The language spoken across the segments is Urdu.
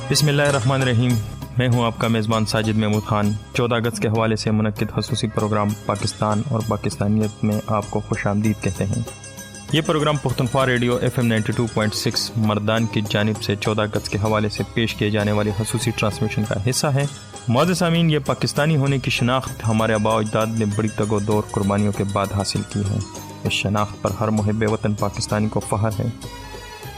بسم اللہ الرحمن الرحیم. میں ہوں آپ کا میزبان ساجد محمود خان. 14 اگست کے حوالے سے منعقد خصوصی پروگرام پاکستان اور پاکستانیت میں آپ کو خوش آمدید کہتے ہیں. یہ پروگرام پختونخوا ریڈیو FM 92.6 مردان کی جانب سے 14 اگست کے حوالے سے پیش کیے جانے والی خصوصی ٹرانسمیشن کا حصہ ہے. معزز سامعین، یہ پاکستانی ہونے کی شناخت ہمارے آباء و اجداد نے بڑی تگ و دور قربانیوں کے بعد حاصل کی ہے. اس شناخت پر ہر محب وطن پاکستانی کو فخر ہے.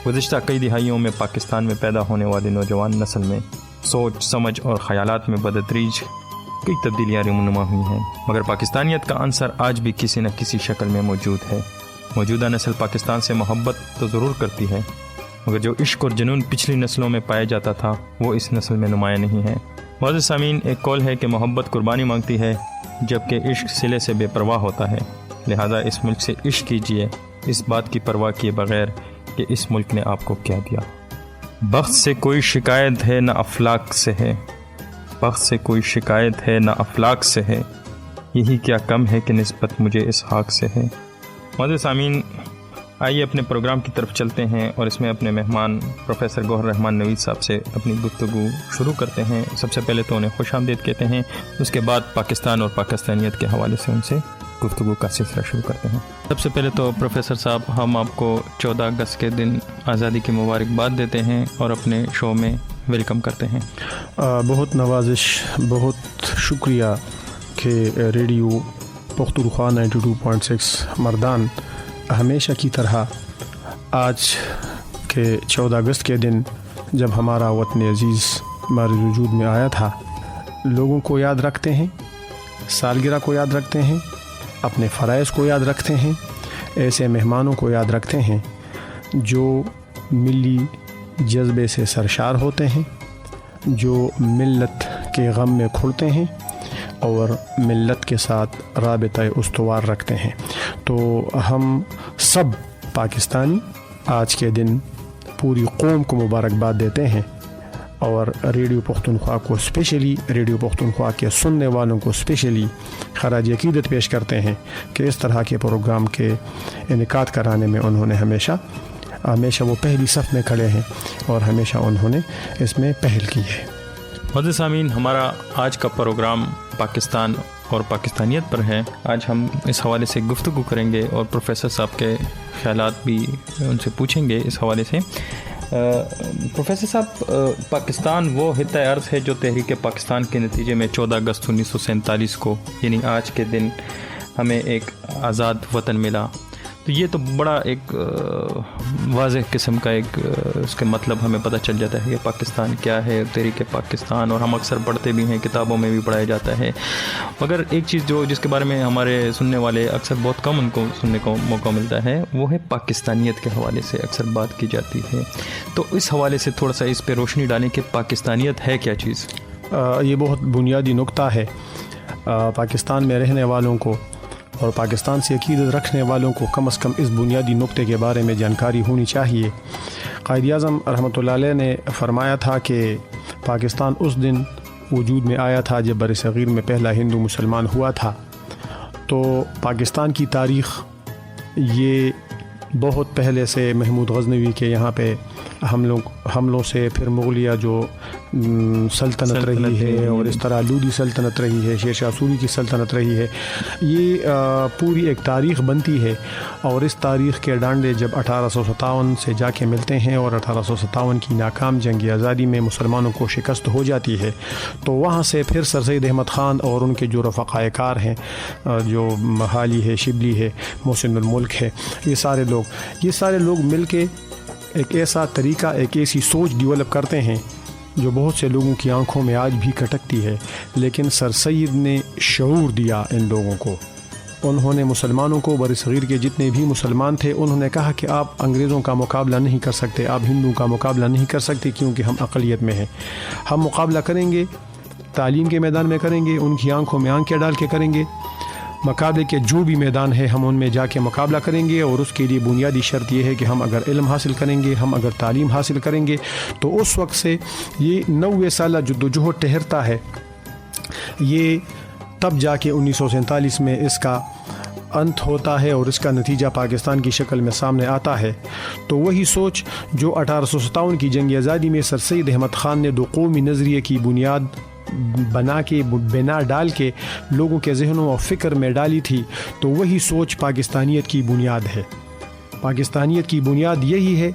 گزشتہ کئی دہائیوں میں پاکستان میں پیدا ہونے والی نوجوان نسل میں سوچ، سمجھ اور خیالات میں بدتدریج کئی تبدیلیاں رونما ہوئی ہیں، مگر پاکستانیت کا عنصر آج بھی کسی نہ کسی شکل میں موجود ہے. موجودہ نسل پاکستان سے محبت تو ضرور کرتی ہے، مگر جو عشق اور جنون پچھلی نسلوں میں پایا جاتا تھا وہ اس نسل میں نمایاں نہیں ہے. معزز سامعین، ایک قول ہے کہ محبت قربانی مانگتی ہے جبکہ عشق صلے سے بے پرواہ ہوتا ہے. لہذا اس ملک سے عشق کیجیے، اس بات کی پرواہ کیے بغیر کہ اس ملک نے آپ کو کیا دیا. بخت سے کوئی شکایت ہے نہ افلاک سے ہے، بخت سے کوئی شکایت ہے نہ افلاک سے ہے، یہی کیا کم ہے کہ نسبت مجھے اس خاک سے ہے. معزز سامعین، آئیے اپنے پروگرام کی طرف چلتے ہیں اور اس میں اپنے مہمان پروفیسر گوہر رحمان نوید صاحب سے اپنی گفتگو شروع کرتے ہیں. سب سے پہلے تو انہیں خوش آمدید کہتے ہیں، اس کے بعد پاکستان اور پاکستانیت کے حوالے سے ان سے گفتگو کا سلسلہ شروع کرتے ہیں. سب سے پہلے تو پروفیسر صاحب، ہم آپ کو 14 اگست کے دن آزادی کی مبارکباد دیتے ہیں اور اپنے شو میں ویلکم کرتے ہیں. بہت نوازش، بہت شکریہ کہ ریڈیو پختونخوا 92.6 مردان ہمیشہ کی طرح آج کے 14 اگست کے دن جب ہمارا وطن عزیز ہمارے وجود میں آیا تھا، لوگوں کو یاد رکھتے ہیں، سالگرہ کو یاد رکھتے ہیں، اپنے فرائض کو یاد رکھتے ہیں، ایسے مہمانوں کو یاد رکھتے ہیں جو ملی جذبے سے سرشار ہوتے ہیں، جو ملت کے غم میں کھڑتے ہیں اور ملت کے ساتھ رابطہ استوار رکھتے ہیں. تو ہم سب پاکستانی آج کے دن پوری قوم کو مبارکباد دیتے ہیں اور ریڈیو پختونخوا کو اسپیشلی، ریڈیو پختونخوا کے سننے والوں کو اسپیشلی خراج عقیدت پیش کرتے ہیں کہ اس طرح کے پروگرام کے انعقاد کرانے میں انہوں نے ہمیشہ وہ پہلی صف میں کھڑے ہیں اور ہمیشہ انہوں نے اس میں پہل کی ہے. معزز سامعین، ہمارا آج کا پروگرام پاکستان اور پاکستانیت پر ہے. آج ہم اس حوالے سے گفتگو کریں گے اور پروفیسر صاحب کے خیالات بھی ان سے پوچھیں گے اس حوالے سے. پروفیسر صاحب، پاکستان وہ خطہ ارض ہے جو تحریک پاکستان کے نتیجے میں 14 اگست 1947 کو یعنی آج کے دن ہمیں ایک آزاد وطن ملا. تو یہ تو بڑا ایک واضح قسم کا ایک اس کے مطلب ہمیں پتہ چل جاتا ہے کہ پاکستان کیا ہے، تحریک پاکستان، اور ہم اکثر پڑھتے بھی ہیں، کتابوں میں بھی پڑھایا جاتا ہے. مگر ایک چیز جس کے بارے میں ہمارے سننے والے اکثر بہت کم ان کو سننے کو موقع ملتا ہے، وہ ہے پاکستانیت کے حوالے سے اکثر بات کی جاتی ہے. تو اس حوالے سے تھوڑا سا اس پہ روشنی ڈالیں کہ پاکستانیت ہے کیا چیز. یہ بہت بنیادی نقطہ ہے. پاکستان میں رہنے والوں کو اور پاکستان سے عقیدت رکھنے والوں کو کم از کم اس بنیادی نقطے کے بارے میں جانکاری ہونی چاہیے. قائد اعظم رحمۃ اللہ علیہ نے فرمایا تھا کہ پاکستان اس دن وجود میں آیا تھا جب برصغیر میں پہلا ہندو مسلمان ہوا تھا. تو پاکستان کی تاریخ یہ بہت پہلے سے محمود غزنوی کے یہاں پہ حملوں سے، پھر مغلیہ جو سلطنت رہی ہے اور اس طرح لودھی سلطنت رہی ہے، شیر شاہ سوری کی سلطنت رہی ہے، یہ پوری ایک تاریخ بنتی ہے. اور اس تاریخ کے ڈانڈے جب 1857 سے جا کے ملتے ہیں اور 1857 کی ناکام جنگ آزادی میں مسلمانوں کو شکست ہو جاتی ہے، تو وہاں سے پھر سر سید احمد خان اور ان کے جو رفقائے کار ہیں، جو حالی ہے، شبلی ہے، محسن الملک ہے، یہ سارے لوگ مل کے ایک ایسا طریقہ، ایک ایسی سوچ ڈیولپ کرتے ہیں جو بہت سے لوگوں کی آنکھوں میں آج بھی کھٹکتی ہے. لیکن سر سید نے شعور دیا ان لوگوں کو. انہوں نے مسلمانوں کو، برصغیر کے جتنے بھی مسلمان تھے، انہوں نے کہا کہ آپ انگریزوں کا مقابلہ نہیں کر سکتے، آپ ہندوؤں کا مقابلہ نہیں کر سکتے، کیونکہ ہم اقلیت میں ہیں. ہم مقابلہ کریں گے، تعلیم کے میدان میں کریں گے، ان کی آنکھوں میں آنکھیں ڈال کے کریں گے. مقابلے کے جو بھی میدان ہے ہم ان میں جا کے مقابلہ کریں گے، اور اس کے لیے بنیادی شرط یہ ہے کہ ہم اگر علم حاصل کریں گے، ہم اگر تعلیم حاصل کریں گے، تو اس وقت سے یہ 90 سالہ جدوجہد ٹھہرتا ہے. یہ تب جا کے 1947 میں اس کا انت ہوتا ہے اور اس کا نتیجہ پاکستان کی شکل میں سامنے آتا ہے، تو وہی سوچ جو 1857 کی جنگ آزادی میں سر سید احمد خان نے دو قومی نظریے کی بنا ڈال کے لوگوں کے ذہنوں اور فکر میں ڈالی تھی، تو وہی سوچ پاکستانیت کی بنیاد ہے۔ پاکستانیت کی بنیاد یہی ہے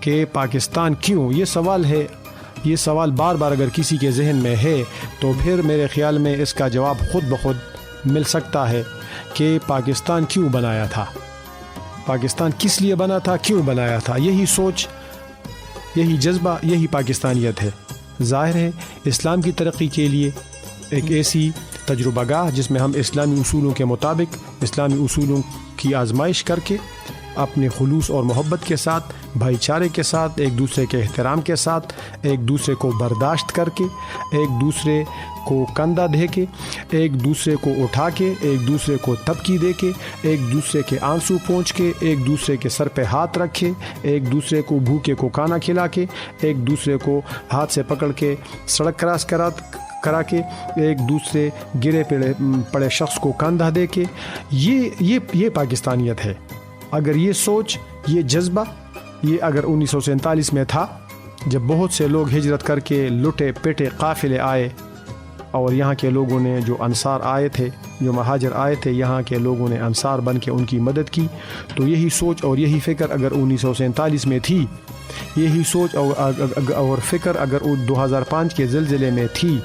کہ پاکستان کیوں، یہ سوال ہے، یہ سوال بار بار اگر کسی کے ذہن میں ہے تو پھر میرے خیال میں اس کا جواب خود بخود مل سکتا ہے کہ پاکستان کیوں بنایا تھا، پاکستان کس لیے بنا تھا، کیوں بنایا تھا۔ یہی سوچ، یہی جذبہ، یہی پاکستانیت ہے۔ ظاہر ہے اسلام کی ترقی کے لیے ایک ایسی تجربہ گاہ جس میں ہم اسلامی اصولوں کے مطابق، اسلامی اصولوں کی آزمائش کر کے اپنے خلوص اور محبت کے ساتھ، بھائی چارے کے ساتھ، ایک دوسرے کے احترام کے ساتھ، ایک دوسرے کو برداشت کر کے، ایک دوسرے کو کندھا دے کے، ایک دوسرے کو اٹھا کے، ایک دوسرے کو تبکی دے کے، ایک دوسرے کے آنسو پہنچ کے، ایک دوسرے کے سر پہ ہاتھ رکھے، ایک دوسرے کو بھوکے کو کھانا کھلا کے، ایک دوسرے کو ہاتھ سے پکڑ کے سڑک کراس کرا کے، ایک دوسرے گرے پڑے شخص کو کندھا دے کے، یہ پاکستانیت ہے۔ اگر یہ سوچ، یہ جذبہ، یہ اگر 1947 میں تھا جب بہت سے لوگ ہجرت کر کے لٹے پیٹے قافلے آئے اور یہاں کے لوگوں نے جو انصار آئے تھے، جو مہاجر آئے تھے، یہاں کے لوگوں نے انصار بن کے ان کی مدد کی، تو یہی سوچ اور یہی فکر اگر 1947 میں تھی، یہی سوچ اور فکر اگر 2005 کے زلزلے میں تھی،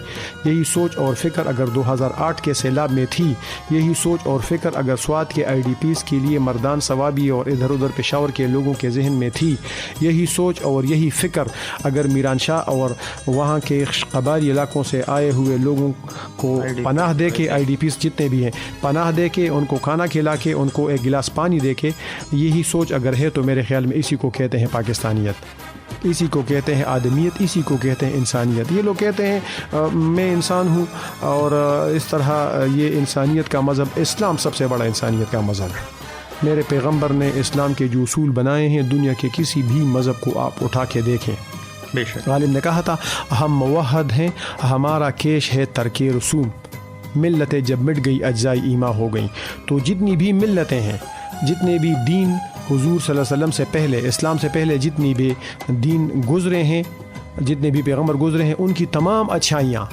یہی سوچ اور فکر اگر 2008 کے سیلاب میں تھی، یہی سوچ اور فکر اگر سوات کے آئی ڈی پیز کے لیے مردان ثوابی اور ادھر ادھر پشاور کے لوگوں کے ذہن میں تھی، یہی سوچ اور یہی فکر اگر میران شاہ اور وہاں کے قبائلی علاقوں سے آئے ہوئے لوگوں کو پناہ دے کے، آئی ڈی پیز جتنے بھی ہیں پناہ دے کے، ان کو کھانا کھلا کے، ان کو ایک گلاس پانی دے کے، یہی سوچ اگر ہے تو میرے خیال میں اسی کو کہتے ہیں پاکستانیت، اسی کو کہتے ہیں آدمیت، اسی کو کہتے ہیں انسانیت۔ یہ لوگ کہتے ہیں میں انسان ہوں اور اس طرح یہ انسانیت کا مذہب، اسلام سب سے بڑا انسانیت کا مذہب ہے۔ میرے پیغمبر نے اسلام کے جو اصول بنائے ہیں دنیا کے کسی بھی مذہب کو آپ اٹھا کے دیکھیں۔ بے شک غالب نے کہا تھا ہم موحد ہیں، ہمارا کیش ہے ترک رسوم، ملتیں جب مٹ گئی اجزائی ایما ہو گئیں۔ تو جتنی بھی ملتیں ہیں، جتنے بھی دین حضور صلی اللہ علیہ وسلم سے پہلے، اسلام سے پہلے جتنی بھی دین گزرے ہیں، جتنے بھی پیغمبر گزرے ہیں، ان کی تمام اچھائیاں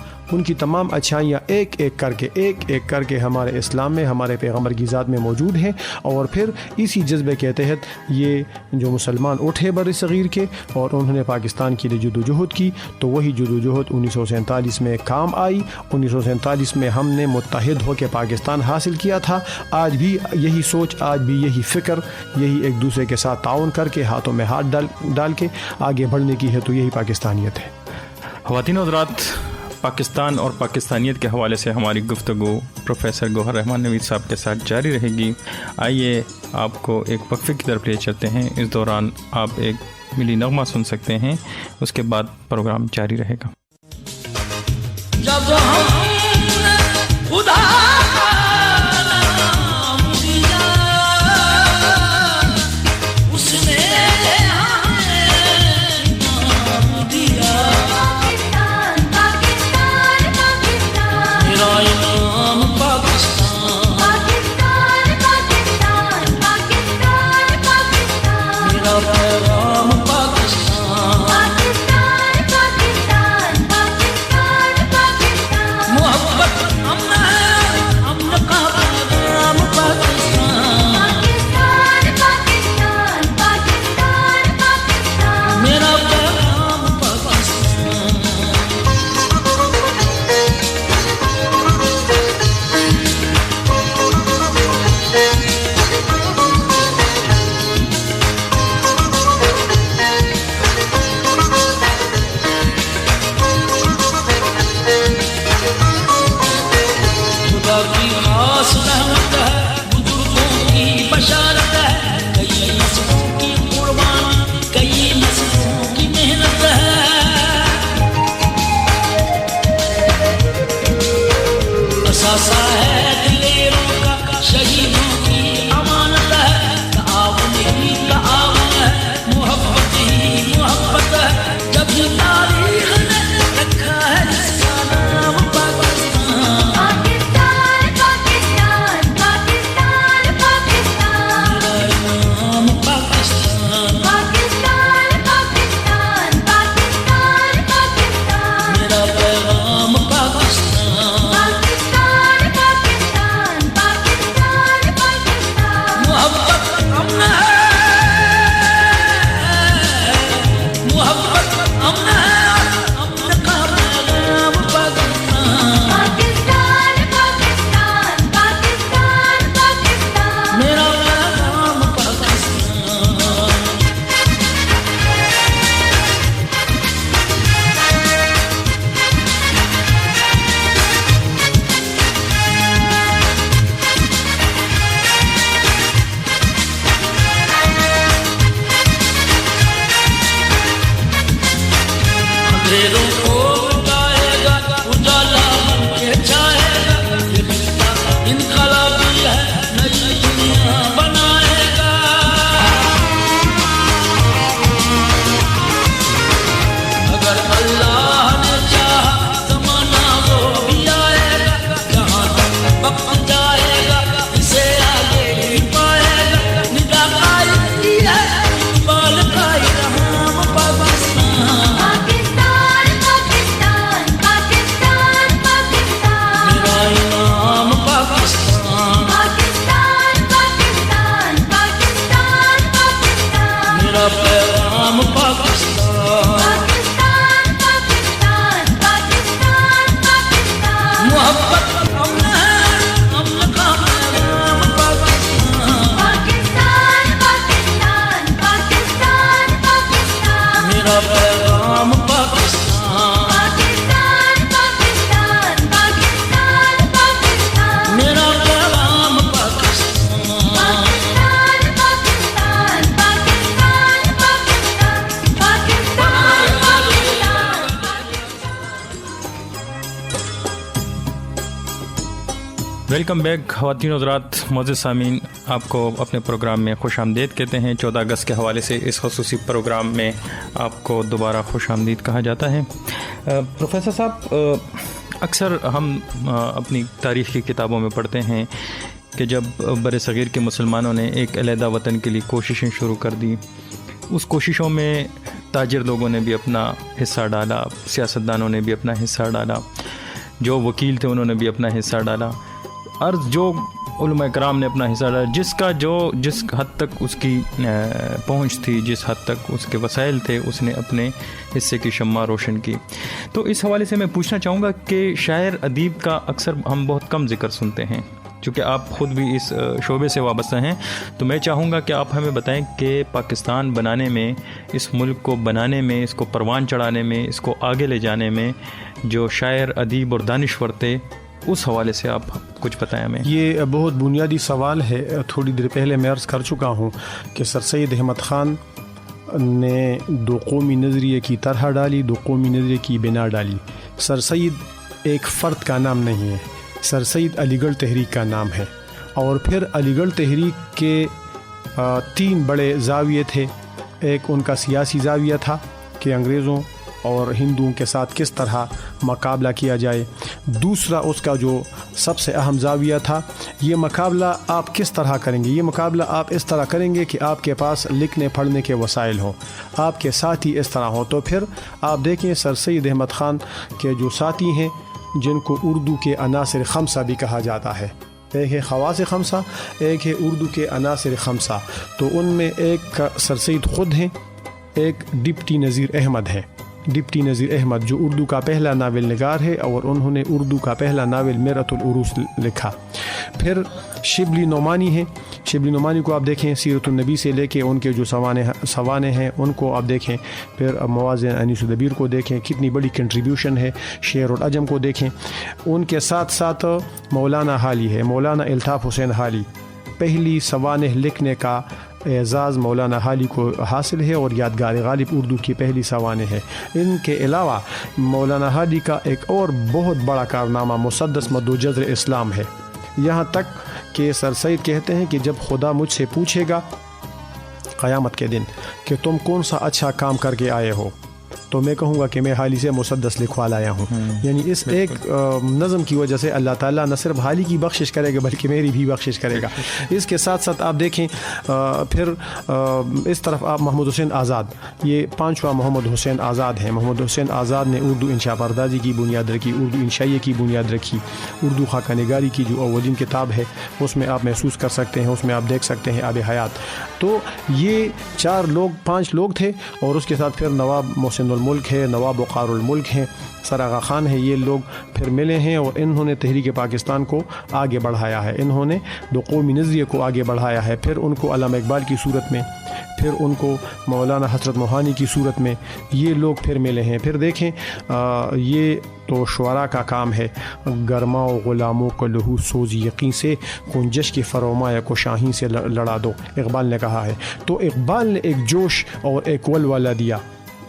ایک ایک کر کے ہمارے اسلام میں، ہمارے پیغمبر کی ذات میں موجود ہیں۔ اور پھر اسی جذبے کے تحت یہ جو مسلمان اٹھے بر صغیر کے اور انہوں نے پاکستان کے لیے جدوجہد کی، تو وہی جدوجہد 1947 میں کام آئی۔ 1947 میں ہم نے متحد ہو کے پاکستان حاصل کیا تھا۔ آج بھی یہی سوچ، آج بھی یہی فکر، یہی ایک دوسرے کے ساتھ تعاون کر کے، ہاتھوں میں ہاتھ ڈال کے آگے بڑھنے کی ہے، تو یہی پاکستانیت ہے۔ خواتین و حضرات، پاکستان اور پاکستانیت کے حوالے سے ہماری گفتگو پروفیسر گوہر رحمان نوید صاحب کے ساتھ جاری رہے گی۔ آئیے آپ کو ایک وقفے کی طرف لے چلتے ہیں۔ اس دوران آپ ایک ملی نغمہ سن سکتے ہیں، اس کے بعد پروگرام جاری رہے گا۔ اندھیروں کو مٹائے گا، اجالا بن کے چھائے گا، یہ خطہ انقلابی ہے، نئی دنیا بنائے گا۔ اگر اللہ نے چاہا زمانہ وہ بھی آئے گا، جہاں تک وقت جائے گا اسے آگے ہی پائے گا۔ ندا قائد کی ہے اقبال قائد ہم پاکستان، پاکستان پاکستان پاکستان پاکستان، میرا امام پاکستان، پاکستان پاکستان پاکستان پاکستان، میرا پیغام پاکستان، پاکستان پاکستان پاکستان پاکستان، محبت امن ہے، امن کا پیغام پاکستان، پاکستان پاکستان پاکستان پاکستان، میرا پیغام پاکستان، پاکستان پاکستان پاکستان پاکستان، میرا پیغام پاکستان، پاکستان پاکستان پاکستان پاکستان ویلکم بیک خواتین و حضرات، معزز سامعین، آپ کو اپنے پروگرام میں خوش آمدید کہتے ہیں۔ 14 اگست کے حوالے سے اس خصوصی پروگرام میں آپ کو دوبارہ خوش آمدید کہا جاتا ہے۔ پروفیسر صاحب، اکثر ہم اپنی تاریخ کی کتابوں میں پڑھتے ہیں کہ جب بر صغیر کے مسلمانوں نے ایک علیحدہ وطن کے لیے کوششیں شروع کر دی، اس کوششوں میں تاجر لوگوں نے بھی اپنا حصہ ڈالا، سیاستدانوں نے بھی اپنا حصہ ڈالا، جو وکیل تھے انہوں نے بھی اپنا حصہ ڈالا، عرض جو علماء کرام نے اپنا حصہ ڈالا، جس حد تک اس کی پہنچ تھی، جس حد تک اس کے وسائل تھے، اس نے اپنے حصے کی شمع روشن کی۔ تو اس حوالے سے میں پوچھنا چاہوں گا کہ شاعر ادیب کا اکثر ہم بہت کم ذکر سنتے ہیں، چونکہ آپ خود بھی اس شعبے سے وابستہ ہیں، تو میں چاہوں گا کہ آپ ہمیں بتائیں کہ پاکستان بنانے میں، اس ملک کو بنانے میں، اس کو پروان چڑھانے میں، اس کو آگے لے جانے میں جو شاعر ادیب اور دانشور تھے، اس حوالے سے آپ کچھ بتائیں ہمیں۔ یہ بہت بنیادی سوال ہے۔ تھوڑی دیر پہلے میں عرض کر چکا ہوں کہ سر سید احمد خان نے دو قومی نظریے کی طرح ڈالی، دو قومی نظریے کی بنا ڈالی۔ سر سید ایک فرد کا نام نہیں ہے، سر سید علی گڑھ تحریک کا نام ہے، اور پھر علی گڑھ تحریک کے 3 بڑے زاویے تھے۔ ایک ان کا سیاسی زاویہ تھا کہ انگریزوں اور ہندوؤں کے ساتھ کس طرح مقابلہ کیا جائے۔ دوسرا اس کا جو سب سے اہم زاویہ تھا، یہ مقابلہ آپ کس طرح کریں گے، یہ مقابلہ آپ اس طرح کریں گے کہ آپ کے پاس لکھنے پڑھنے کے وسائل ہوں، آپ کے ساتھی اس طرح ہوں۔ تو پھر آپ دیکھیں سر سید احمد خان کے جو ساتھی ہیں، جن کو اردو کے عناصر خمسہ بھی کہا جاتا ہے، ایک ہے خواص خمسہ، ایک ہے اردو کے عناصر خمسہ، تو ان میں ایک سر سید خود ہیں، ایک ڈپٹی نذیر احمد ہے، ڈپٹی نذیر احمد جو اردو کا پہلا ناول نگار ہے، اور انہوں نے اردو کا پہلا ناول میرۃ العروس لکھا۔ پھر شبلی نعمانی ہیں، شبلی نعمانی کو آپ دیکھیں، سیرت النبی سے لے کے ان کے جو سوانح ہیں ان کو آپ دیکھیں، پھر موازن انیس الدبیر کو دیکھیں، کتنی بڑی کنٹریبیوشن ہے، شعر العجم کو دیکھیں۔ ان کے ساتھ ساتھ مولانا حالی ہے، مولانا الطاف حسین حالی، پہلی سوانح لکھنے کا اعزاز مولانا حالی کو حاصل ہے، اور یادگار غالب اردو کی پہلی سوانح ہے۔ ان کے علاوہ مولانا حالی کا ایک اور بہت بڑا کارنامہ مسدس مد و جزر اسلام ہے، یہاں تک کہ سر سید کہتے ہیں کہ جب خدا مجھ سے پوچھے گا قیامت کے دن کہ تم کون سا اچھا کام کر کے آئے ہو، تو میں کہوں گا کہ میں حالی سے مسدس لکھوا لایا ہوں۔ یعنی اس ایک نظم کی وجہ سے اللہ تعالیٰ نہ صرف حالی کی بخشش کرے گا بلکہ میری بھی بخشش کرے گا۔ اس کے ساتھ ساتھ آپ دیکھیں پھر اس طرف آپ محمد حسین آزاد، یہ 5واں محمد حسین آزاد ہیں۔ محمد حسین آزاد نے اردو انشاء پردازی کی بنیاد رکھی، اردو انشائیے کی بنیاد رکھی، اردو خاکہ نگاری کی جو اولین کتاب ہے اس میں آپ محسوس کر سکتے ہیں، اس میں آپ دیکھ سکتے ہیں آب حیات۔ تو یہ 5 لوگ تھے، اور اس کے ساتھ پھر نواب محسن الملک ہے، نواب وقار الملک ہیں، سر آغا خان ہے، یہ لوگ پھر ملے ہیں، اور انہوں نے تحریک پاکستان کو آگے بڑھایا ہے، انہوں نے دو قومی نظریے کو آگے بڑھایا ہے۔ پھر ان کو علامہ اقبال کی صورت میں، پھر ان کو مولانا حسرت موہانی کی صورت میں یہ لوگ پھر ملے ہیں۔ پھر دیکھیں یہ تو شعراء کا کام ہے، گرما و غلاموں کو لہو سوز یقین سے، کنجش کی فرمایا کو شاہین سے لڑا دو، اقبال نے کہا ہے۔ تو اقبال نے ایک جوش اور ایک ولولہ دیا،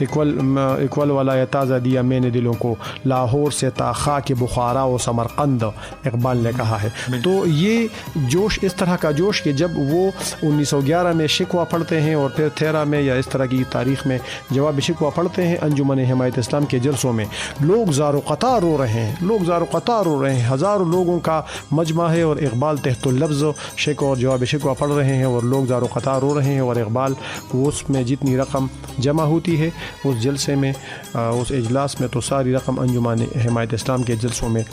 اکول والا تازہ دیا میں نے دلوں کو، لاہور سے تا خاک بخارا و سمرقند، اقبال نے کہا ہے۔ تو یہ جوش، اس طرح کا جوش کہ جب وہ 1911 میں شکوہ پڑھتے ہیں اور پھر 13 میں یا اس طرح کی تاریخ میں جواب شکوہ پڑھتے ہیں انجمن حمایت اسلام کے جلسوں میں، لوگ زار و قطار رو رہے ہیں، لوگ زار و قطار رو رہے ہیں، ہزاروں لوگوں کا مجمع ہے اور اقبال تحت اللفظ شکوہ اور جواب شکوہ پڑھ رہے ہیں اور لوگ زار و قطار رو رہے ہیں، اور اقبال اس میں جتنی رقم جمع ہوتی ہے اس جلسے میں، اس اجلاس میں، تو ساری رقم انجمن حمایت اسلام کے جلسوں میں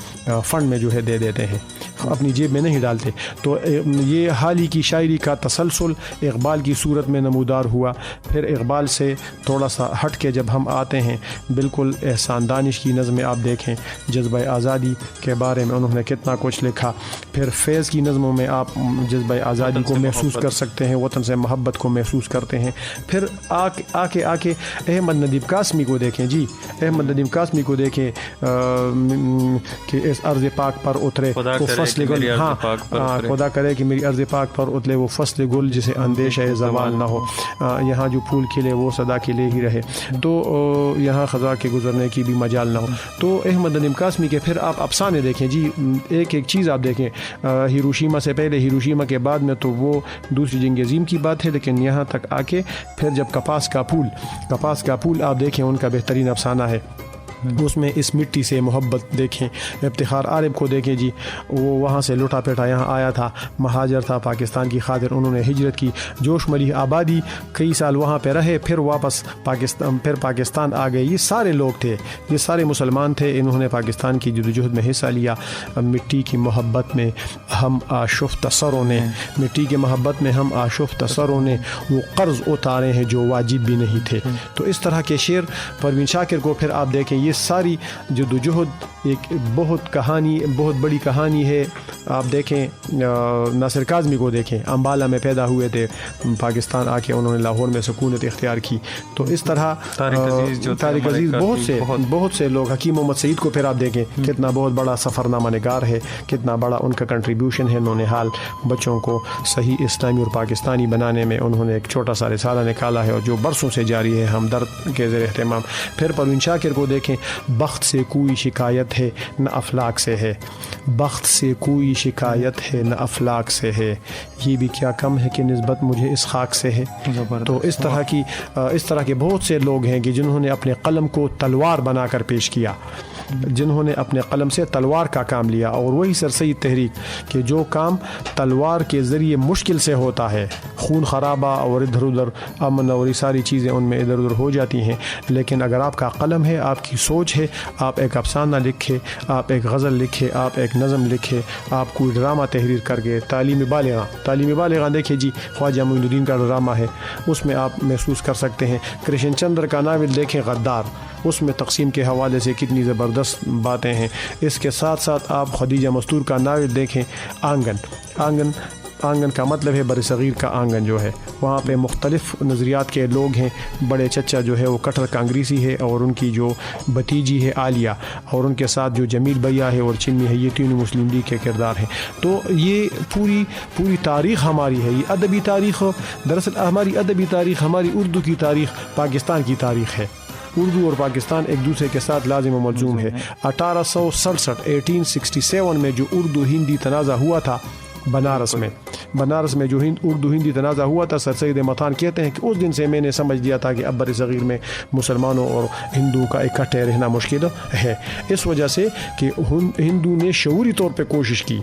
فنڈ میں جو ہے دے دیتے ہیں، اپنی جیب میں نہیں ڈالتے۔ تو یہ حال ہی کی شاعری کا تسلسل اقبال کی صورت میں نمودار ہوا۔ پھر اقبال سے تھوڑا سا ہٹ کے جب ہم آتے ہیں، بالکل احسان دانش کی نظمیں آپ دیکھیں، جذبہ آزادی کے بارے میں انہوں نے کتنا کچھ لکھا۔ پھر فیض کی نظموں میں آپ جذبہ آزادی کو محسوس کر سکتے ہیں، وطن سے محبت کو محسوس کرتے ہیں۔ پھر آکے احمد ندیم قاسمی کو دیکھیں، جی احمد ندیم قاسمی کو دیکھیں کہ اس عرض پاک پر اترے وہ فصل گل، ہاں خدا کرے کہ میری عرض پاک پر اترے وہ فصل گل جسے اندیشہ زوال نہ ہو، یہاں جو پھول کھلے وہ صدا کے لیے ہی رہے، تو یہاں خزاں کے گزرنے کی بھی مجال نہ ہو۔ تو احمد ندیم قاسمی کے پھر آپ افسانے دیکھیں، جی ایک ایک چیز آپ دیکھیں، ہیروشیما سے پہلے، ہیروشیما کے بعد میں تو وہ دوسری جنگ عظیم کی بات ہے، لیکن یہاں تک آ کے پھر جب کپاس کا پھول آپ دیکھیں، ان کا بہترین افسانہ ہے، اس میں اس مٹی سے محبت دیکھیں۔ افتخار عارف کو دیکھیں، جی وہ وہاں سے لٹا پیٹا یہاں آیا تھا، مہاجر تھا پاکستان کی خاطر، انہوں نے ہجرت کی، جوش ملی آبادی، کئی سال وہاں پہ رہے، پھر واپس پاکستان آ گئے۔ یہ سارے لوگ تھے، یہ سارے مسلمان تھے، انہوں نے پاکستان کی جدوجہد میں حصہ لیا۔ مٹی کی محبت میں ہم آشفتہ سروں نے، مٹی کی محبت میں ہم آشفتہ سروں نے وہ قرض اتارے ہیں جو واجب بھی نہیں تھے۔ تو اس طرح کے شعر پروین شاکر کو پھر آپ دیکھیں، یہ ساری جدوجہد ایک بہت بڑی کہانی ہے۔ آپ دیکھیں ناصر کاظمی کو دیکھیں، امبالہ میں پیدا ہوئے تھے، پاکستان آ کے انہوں نے لاہور میں سکونت اختیار کی۔ تو اس طرح طارق عزیز بہت سے لوگ، حکیم محمد سعید کو پھر آپ دیکھیں، کتنا بہت بڑا سفر نامہ نگار ہے، کتنا بڑا ان کا کنٹریبیوشن ہے، انہوں نے حال بچوں کو صحیح اسلامی اور پاکستانی بنانے میں انہوں نے ایک چھوٹا سا رسالہ نکالا ہے اور جو برسوں سے جاری ہے، ہمدرد کے زیر اہتمام۔ پھر پروین شاکر کو دیکھیں، بخت سے کوئی شکایت ہے نہ افلاک سے ہے، بخت سے کوئی شکایت ہے نہ افلاک سے ہے، یہ بھی کیا کم ہے کہ نسبت مجھے اس خاک سے ہے۔ تو اس طرح کے بہت سے لوگ ہیں کہ جنہوں نے اپنے قلم کو تلوار بنا کر پیش کیا، جنہوں نے اپنے قلم سے تلوار کا کام لیا، اور وہی سر سید تحریک کہ جو کام تلوار کے ذریعے مشکل سے ہوتا ہے، خون خرابہ اور ادھر ادھر امن اور یہ ساری چیزیں ان میں ادھر ادھر ہو جاتی ہیں، لیکن اگر آپ کا قلم ہے، آپ کی سوچ ہے، آپ ایک افسانہ لکھے، آپ ایک غزل لکھے، آپ ایک نظم لکھے، آپ کوئی ڈرامہ تحریر کر کے، تعلیم بالغاں دیکھیں جی، خواجہ معین الدین کا ڈرامہ ہے، اس میں آپ محسوس کر سکتے ہیں۔ کرشن چندر کا ناول دیکھیں غدار، اس میں تقسیم کے حوالے سے کتنی زبردست باتیں ہیں۔ اس کے ساتھ ساتھ آپ خدیجہ مستور کا ناول دیکھیں آنگن کا مطلب ہے بر صغیر کا آنگن جو ہے، وہاں پہ مختلف نظریات کے لوگ ہیں۔ بڑے چچا جو ہے وہ کٹر کانگریسی ہے، اور ان کی جو بھتیجی ہے عالیہ، اور ان کے ساتھ جو جمیل بھیا ہے اور چنی ہے، یہ تینوں مسلم لیگ کے کردار ہیں۔ تو یہ پوری تاریخ ہماری ہے، یہ ادبی تاریخ، دراصل ہماری ادبی تاریخ، ہماری اردو کی تاریخ پاکستان کی تاریخ ہے۔ اردو اور پاکستان ایک دوسرے کے ساتھ لازم و ملزوم ہے۔ 1867 میں جو اردو ہندی تنازع ہوا تھا بنارس میں جو اردو ہندی تنازع ہوا تھا، سر سید متان کہتے ہیں کہ اس دن سے میں نے سمجھ لیا تھا کہ اب بر صغیر میں مسلمانوں اور ہندوؤں کا اکٹھے رہنا مشکل ہے، اس وجہ سے کہ ہندو نے شعوری طور پہ کوشش کی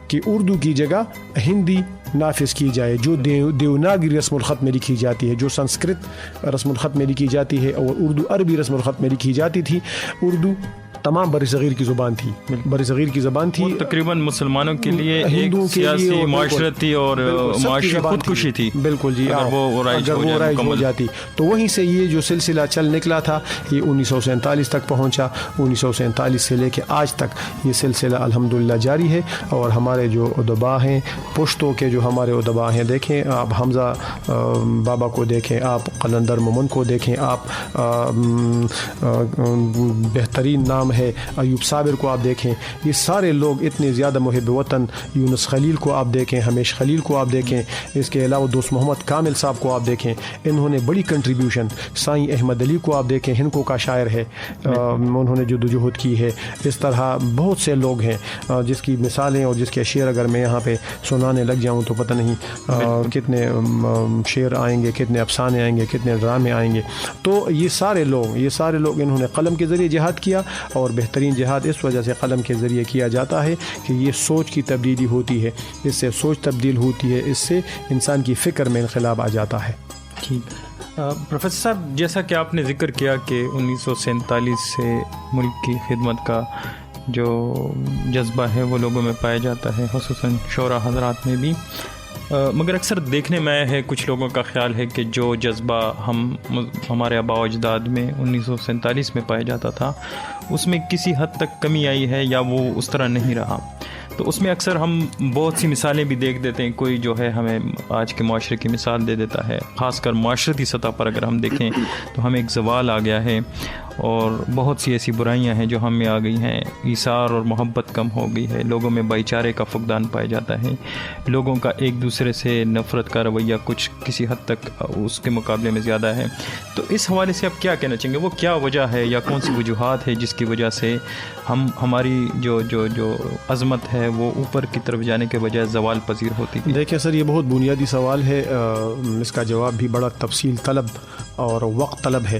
کہ اردو کی جگہ ہندی نافذ کی جائے، جو دیوناگری رسم الخط میں لکھی جاتی ہے، جو سنسکرت رسم الخط میں لکھی جاتی ہے، اور اردو عربی رسم الخط میں لکھی جاتی تھی۔ اردو تمام بر صغیر کی زبان تھی، تقریباً مسلمانوں کے لیے ایک سیاسی، معاشرتی اور معاشی خودکشی تھی، بالکل جی، اگر وہ رائج ہو جاتی۔ تو وہیں سے یہ جو سلسلہ چل نکلا تھا، یہ 1947 تک پہنچا۔ 1947 سے لے کے آج تک یہ سلسلہ الحمدللہ جاری ہے، اور ہمارے جو ادبا ہیں، پشتوں کے جو ہمارے ادبا ہیں، دیکھیں آپ حمزہ بابا کو دیکھیں، آپ قلندر مومن کو دیکھیں، آپ بہترین نام ہے, ایوب صابر کو آپ دیکھیں, یہ سارے لوگ اتنے زیادہ محب وطن, یونس خلیل کو آپ دیکھیں, ہمیش خلیل کو آپ دیکھیں, اس کے علاوہ دوست محمد کامل صاحب کو آپ دیکھیں, انہوں نے بڑی کنٹریبیوشن, سائیں احمد علی کو آپ دیکھیں, ہنکو کا شاعر ہے, انہوں نے جدوجہد کی ہے. اس طرح بہت سے لوگ ہیں جس کی مثالیں اور جس کے شعر اگر میں یہاں پہ سنانے لگ جاؤں تو پتہ نہیں کتنے شعر آئیں گے, کتنے افسانے آئیں گے, کتنے ڈرامے آئیں گے. تو یہ سارے لوگ انہوں نے قلم کے ذریعے جہاد کیا, اور بہترین جہاد اس وجہ سے قلم کے ذریعے کیا جاتا ہے کہ یہ سوچ کی تبدیلی ہوتی ہے, اس سے سوچ تبدیل ہوتی ہے, اس سے انسان کی فکر میں انقلاب آ جاتا ہے. ٹھیک. پروفیسر صاحب, جیسا کہ آپ نے ذکر کیا کہ 1947 سے ملک کی خدمت کا جو جذبہ ہے وہ لوگوں میں پایا جاتا ہے, خصوصاً شعراء حضرات میں بھی, مگر اکثر دیکھنے میں آیا ہے کچھ لوگوں کا خیال ہے کہ جو جذبہ ہمارے آباء و اجداد میں 1947 میں پایا جاتا تھا اس میں کسی حد تک کمی آئی ہے یا وہ اس طرح نہیں رہا. تو اس میں اکثر ہم بہت سی مثالیں بھی دیکھ دیتے ہیں, کوئی جو ہے ہمیں آج کے معاشرے کی مثال دے دیتا ہے, خاص کر معاشرتی سطح پر اگر ہم دیکھیں تو ہمیں ایک زوال آ گیا ہے اور بہت سی ایسی برائیاں ہیں جو ہم میں آ گئی ہیں, ایثار اور محبت کم ہو گئی ہے, لوگوں میں بھائی چارے کا فقدان پایا جاتا ہے, لوگوں کا ایک دوسرے سے نفرت کا رویہ کچھ کسی حد تک اس کے مقابلے میں زیادہ ہے. تو اس حوالے سے آپ کیا کہنا چاہیں گے, وہ کیا وجہ ہے یا کون سی وجوہات ہے جس کی وجہ سے ہماری جو عظمت ہے وہ اوپر کی طرف جانے کے بجائے زوال پذیر ہوتی ہے؟ دیکھیں سر, یہ بہت بنیادی سوال ہے, اس کا جواب بھی بڑا تفصیل طلب اور وقت طلب ہے.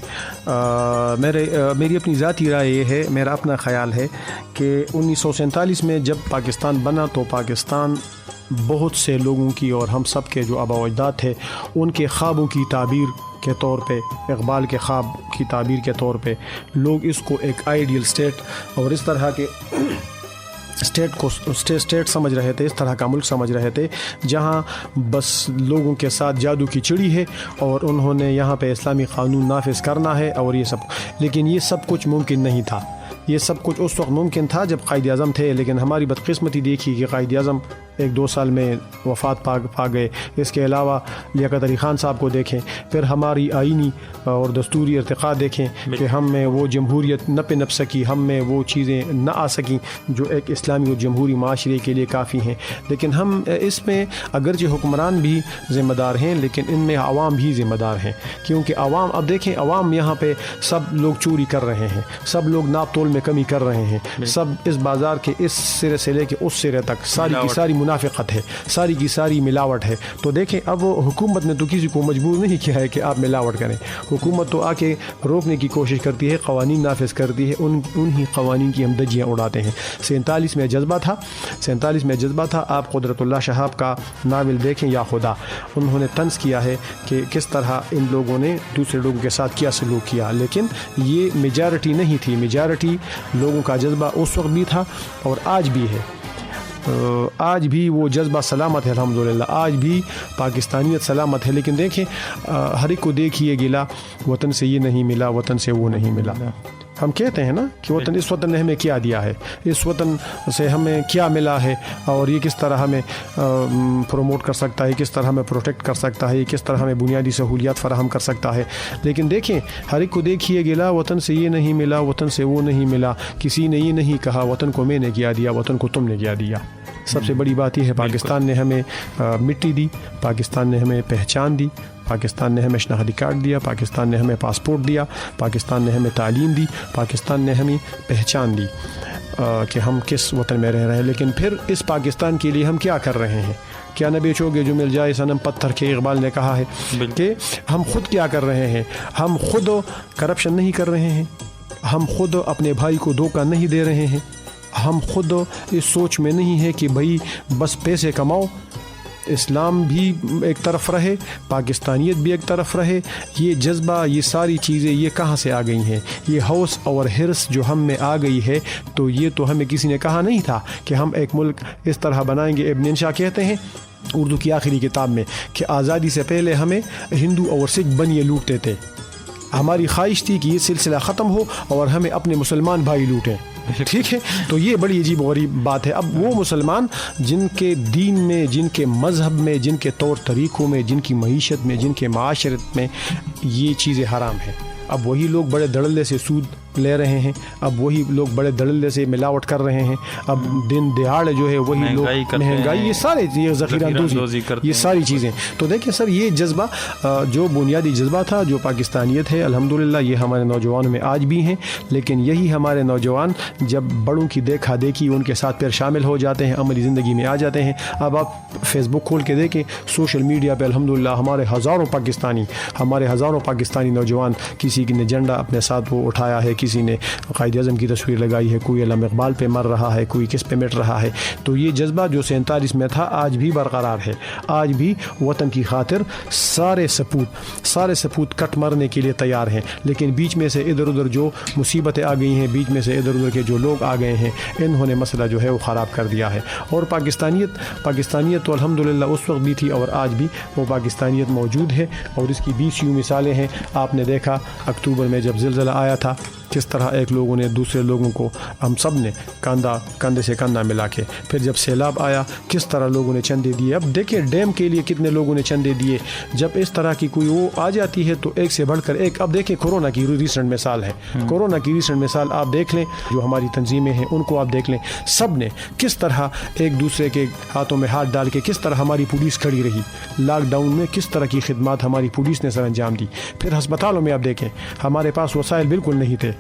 میری اپنی ذاتی رائے یہ ہے, میرا اپنا خیال ہے کہ 1947 میں جب پاکستان بنا تو پاکستان بہت سے لوگوں کی اور ہم سب کے جو آباء و اجداد تھے ان کے خوابوں کی تعبیر کے طور پہ, اقبال کے خواب کی تعبیر کے طور پہ لوگ اس کو ایک آئیڈیل اسٹیٹ اور اس طرح کے اسٹیٹ سمجھ رہے تھے, اس طرح کا ملک سمجھ رہے تھے جہاں بس لوگوں کے ساتھ جادو کی چڑی ہے اور انہوں نے یہاں پہ اسلامی قانون نافذ کرنا ہے اور یہ سب. لیکن یہ سب کچھ ممکن نہیں تھا. یہ سب کچھ اس وقت ممکن تھا جب قائد اعظم تھے, لیکن ہماری بدقسمتی دیکھی کہ قائد اعظم 1-2 سال میں وفات پا گئے. اس کے علاوہ لیاقت علی خان صاحب کو دیکھیں, پھر ہماری آئینی اور دستوری ارتقاء دیکھیں کہ ہم میں وہ جمہوریت نہ پنپ سکی, ہم میں وہ چیزیں نہ آ سکیں جو ایک اسلامی اور جمہوری معاشرے کے لیے کافی ہیں. لیکن ہم اس میں اگرچہ حکمران بھی ذمہ دار ہیں لیکن ان میں عوام بھی ذمہ دار ہیں, کیونکہ عوام, اب دیکھیں عوام یہاں پہ سب لوگ چوری کر رہے ہیں, سب لوگ ناپ تول میں کمی کر رہے ہیں, سب اس بازار کے اس سرے سے لے کے اس سرے تک ساری کی ساری منافقت ہے, ساری کی ساری ملاوٹ ہے. تو دیکھیں اب حکومت نے تو کسی کو مجبور نہیں کیا ہے کہ آپ ملاوٹ کریں, حکومت تو آ کے روکنے کی کوشش کرتی ہے, قوانین نافذ کرتی ہے, انہی قوانین کی ہم دھجیاں اڑاتے ہیں. 47 میں جذبہ تھا. آپ قدرت اللہ شہاب کا ناول دیکھیں یا خدا, انہوں نے طنز کیا ہے کہ کس طرح ان لوگوں نے دوسرے لوگوں کے ساتھ کیا سلوک کیا, لیکن یہ میجارٹی نہیں تھی. میجارٹی لوگوں کا جذبہ اس وقت بھی تھا اور آج بھی ہے. آج بھی وہ جذبہ سلامت ہے الحمدللہ, آج بھی پاکستانیت سلامت ہے. لیکن دیکھیں ہر ایک کو دیکھیے گلا, وطن سے یہ نہیں ملا, وطن سے وہ نہیں ملا. ہم کہتے ہیں نا کہ وطن, اس وطن نے ہمیں کیا دیا ہے, اس وطن سے ہمیں کیا ملا ہے, اور یہ کس طرح ہمیں پروموٹ کر سکتا ہے, کس طرح ہمیں پروٹیکٹ کر سکتا ہے, کس طرح ہمیں بنیادی سہولیات فراہم کر سکتا ہے. لیکن دیکھیں ہر ایک کو دیکھیے گلا, وطن سے یہ نہیں ملا, وطن سے وہ نہیں ملا. کسی نے یہ نہیں کہا وطن کو میں نے کیا دیا, وطن کو تم نے کیا دیا. سب سے بڑی بات یہ ہے پاکستان نے ہمیں مٹی دی, پاکستان نے ہمیں پہچان دی, پاکستان نے ہمیں شناختی کارڈ دیا, پاکستان نے ہمیں پاسپورٹ دیا, پاکستان نے ہمیں تعلیم دی, پاکستان نے ہمیں پہچان دی کہ ہم کس وطن میں رہ رہے ہیں. لیکن پھر اس پاکستان کے لیے ہم کیا کر رہے ہیں؟ کیا نہ بیچو گے جو مل جائے صنم پتھر کے, اقبال نے کہا ہے. کہ ہم خود کیا کر رہے ہیں؟ ہم خود کرپشن نہیں کر رہے ہیں, ہم خود اپنے بھائی کو دھوکہ نہیں دے رہے ہیں, ہم خود اس سوچ میں نہیں ہے کہ بھائی بس پیسے کماؤ, اسلام بھی ایک طرف رہے, پاکستانیت بھی ایک طرف رہے. یہ جذبہ, یہ ساری چیزیں یہ کہاں سے آ گئی ہیں؟ یہ ہوس اور ہرس جو ہم میں آ گئی ہے, تو یہ تو ہمیں کسی نے کہا نہیں تھا کہ ہم ایک ملک اس طرح بنائیں گے. ابن انشا کہتے ہیں اردو کی آخری کتاب میں کہ آزادی سے پہلے ہمیں ہندو اور سکھ بنیے لوٹتے تھے. ہماری خواہش تھی کہ یہ سلسلہ ختم ہو اور ہمیں اپنے مسلمان بھائی لوٹیں. ٹھیک ہے, تو یہ بڑی عجیب و غریب بات ہے. اب وہ مسلمان جن کے دین میں, جن کے مذہب میں, جن کے طور طریقوں میں, جن کی معیشت میں, جن کے معاشرت میں یہ چیزیں حرام ہیں, اب وہی لوگ بڑے دھڑلے سے سود لے رہے ہیں. اب وہی لوگ بڑے دھڑلے سے ملاوٹ کر رہے ہیں. اب دن دہاڑ جو ہے وہی لوگ مہنگائی, یہ سارے یہ ذخیرہ اندوزی, یہ ساری چیزیں. تو دیکھیں سر, یہ جذبہ جو بنیادی جذبہ تھا, جو پاکستانیت ہے, الحمدللہ یہ ہمارے نوجوانوں میں آج بھی ہیں. لیکن یہی ہمارے نوجوان جب بڑوں کی دیکھا دیکھی ان کے ساتھ پھر شامل ہو جاتے ہیں, عملی زندگی میں آ جاتے ہیں. اب آپ فیس بک کھول کے دیکھیں, سوشل میڈیا پہ الحمدللہ ہمارے ہزاروں پاکستانی نوجوان, کسی نے جھنڈا اپنے ساتھ وہ اٹھایا ہے, کسی نے قائد اعظم کی تصویر لگائی ہے, کوئی علامہ اقبال پہ مر رہا ہے, کوئی کس پہ مٹ رہا ہے. تو یہ جذبہ جو 47 میں تھا آج بھی برقرار ہے. آج بھی وطن کی خاطر سارے سپوت کٹ مرنے کے لیے تیار ہیں. لیکن بیچ میں سے ادھر ادھر جو مصیبتیں آ گئی ہیں, بیچ میں سے ادھر ادھر کے جو لوگ آ گئے ہیں, انہوں نے مسئلہ جو ہے وہ خراب کر دیا ہے. اور پاکستانیت تو الحمدللہ اس وقت بھی تھی اور آج بھی وہ پاکستانیت موجود ہے. اور اس کی 20 مثالیں ہیں. آپ نے دیکھا اکتوبر میں جب زلزلہ آیا تھا, کس طرح ایک لوگوں نے دوسرے لوگوں کو, ہم سب نے کندھے سے کندھا ملا کے, پھر جب سیلاب آیا کس طرح لوگوں نے چندے دیے. اب دیکھیں ڈیم کے لیے کتنے لوگوں نے چندے دیے. جب اس طرح کی کوئی وہ آ جاتی ہے تو ایک سے بڑھ کر ایک. اب دیکھیں کورونا کی ریسنٹ مثال ہے, کورونا کی ریسنٹ مثال آپ دیکھ لیں, جو ہماری تنظیمیں ہیں ان کو آپ دیکھ لیں, سب نے کس طرح ایک دوسرے کے ہاتھوں میں ہاتھ ڈال کے کس طرح ہماری پولیس کھڑی رہی. لاک ڈاؤن میں کس طرح کی خدمات ہماری پولیس نے سر انجام دی. پھر ہسپتالوں میں آپ دیکھیں, ہمارے پاس وسائل بالکل نہیں تھے,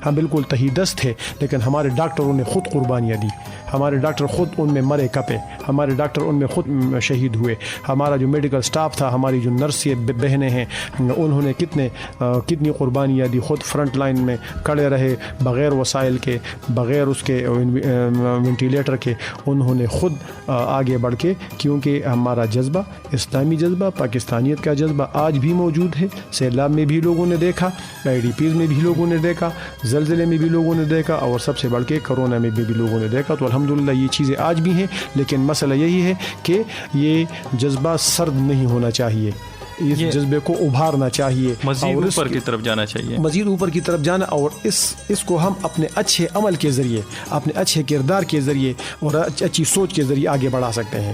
ہم بالکل تہیدست تھے, لیکن ہمارے ڈاکٹروں نے خود قربانیاں دی. ہمارے ڈاکٹر خود ان میں مرے کپے, ہمارے ڈاکٹر ان میں خود شہید ہوئے. ہمارا جو میڈیکل سٹاف تھا, ہماری جو نرسیں بہنیں ہیں, انہوں نے کتنی قربانیاں دی. خود فرنٹ لائن میں کھڑے رہے, بغیر وسائل کے, بغیر اس کے وینٹیلیٹر کے, انہوں نے خود آگے بڑھ کے, کیونکہ ہمارا جذبہ, اسلامی جذبہ, پاکستانیت کا جذبہ آج بھی موجود ہے. سیلاب میں بھی لوگوں نے دیکھا, IDPs میں بھی لوگوں نے دیکھا, زلزلے میں بھی لوگوں نے دیکھا, اور سب سے بڑھ کے کرونا میں بھی لوگوں نے دیکھا. تو الحمدللہ یہ چیزیں آج بھی ہیں. لیکن مسئلہ یہی ہے کہ یہ جذبہ سرد نہیں ہونا چاہیے, اس جذبے کو ابھارنا چاہیے, مزید اوپر کی طرف جانا چاہیے, مزید اوپر کی طرف جانا. اور اس کو ہم اپنے اچھے عمل کے ذریعے, اپنے اچھے کردار کے ذریعے اور اچھی سوچ کے ذریعے آگے بڑھا سکتے ہیں.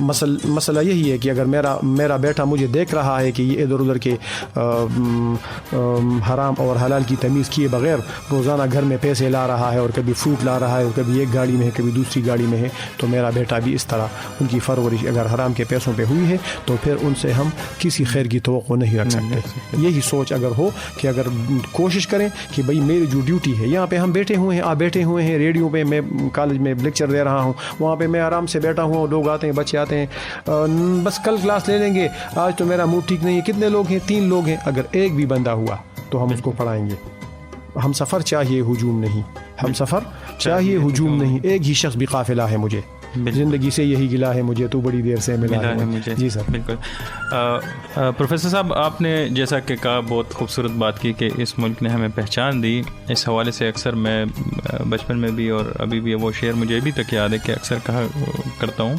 مسئلہ یہی ہے کہ اگر میرا بیٹا مجھے دیکھ رہا ہے کہ یہ ادھر ادھر کے حرام اور حلال کی تمیز کیے بغیر روزانہ گھر میں پیسے لا رہا ہے, اور کبھی فروٹ لا رہا ہے, اور کبھی ایک گاڑی میں ہے, کبھی دوسری گاڑی میں ہے, تو میرا بیٹا بھی اس طرح, ان کی پرورش اگر حرام کے پیسوں پہ ہوئی ہے تو پھر ان سے ہم کسی خیر کی توقع نہیں رکھ سکتے. یہی سوچ اگر ہو کہ اگر کوشش کریں کہ بھئی میری جو ڈیوٹی ہے, یہاں پہ ہم بیٹھے ہوئے ہیں, آپ بیٹھے ہوئے ہیں ریڈیو پہ, میں کالج میں لیکچر دے رہا ہوں, وہاں پہ میں آرام سے بیٹھا ہوں, لوگ آتے ہیں, بچے آتے ہیں, بس کل کلاس لے لیں گے, آج تو میرا موڈ ٹھیک نہیں ہے. کتنے لوگ ہیں؟ 3 لوگ ہیں. اگر ایک بھی بندہ ہوا تو ہم اس کو پڑھائیں گے. ہم سفر چاہیے ہجوم نہیں, ہم سفر چاہیے ہجوم نہیں. ایک ہی شخص بھی قافلہ ہے مجھے, زندگی سے یہی گلا ہے مجھے, تو بڑی دیر سے ملا ہے مجھے. جی سر, بالکل. پروفیسر صاحب, آپ نے جیسا کہ کہا, بہت خوبصورت بات کی کہ اس ملک نے ہمیں پہچان دی. اس حوالے سے اکثر میں بچپن میں بھی اور ابھی بھی وہ شعر مجھے ابھی تک یاد ہے کہ اکثر کہا کرتا ہوں,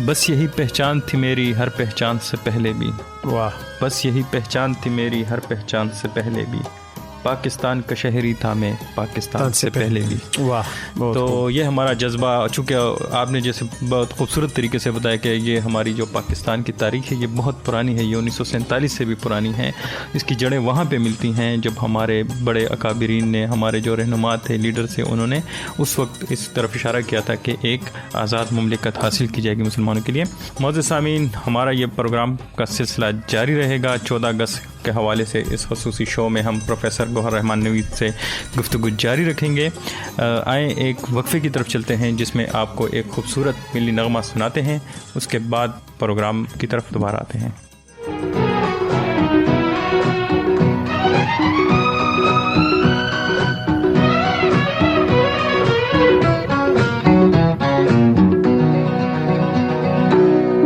بس یہی پہچان تھی میری ہر پہچان سے پہلے بھی. واہ. بس یہی پہچان تھی میری ہر پہچان سے پہلے بھی, پاکستان کا شہری تھا میں پاکستان سے پہلے بھی. واہ. تو یہ ہمارا جذبہ, چونکہ آپ نے جیسے بہت خوبصورت طریقے سے بتایا کہ یہ ہماری جو پاکستان کی تاریخ ہے یہ بہت پرانی ہے, یہ 1947 سے بھی پرانی ہے. اس کی جڑیں وہاں پہ ملتی ہیں جب ہمارے بڑے اکابرین نے, ہمارے جو رہنما تھے, لیڈر تھے, انہوں نے اس وقت اس طرف اشارہ کیا تھا کہ ایک آزاد مملکت حاصل کی جائے گی مسلمانوں کے لیے. معزز سامعین, ہمارا یہ پروگرام کا سلسلہ جاری رہے گا. 14 اگست کے حوالے سے اس خصوصی شو میں ہم پروفیسر گوہر رحمان نوید سے گفتگو جاری رکھیں گے. آئیں ایک وقفے کی طرف چلتے ہیں جس میں آپ کو ایک خوبصورت ملی نغمہ سناتے ہیں. اس کے بعد پروگرام کی طرف دوبارہ آتے ہیں.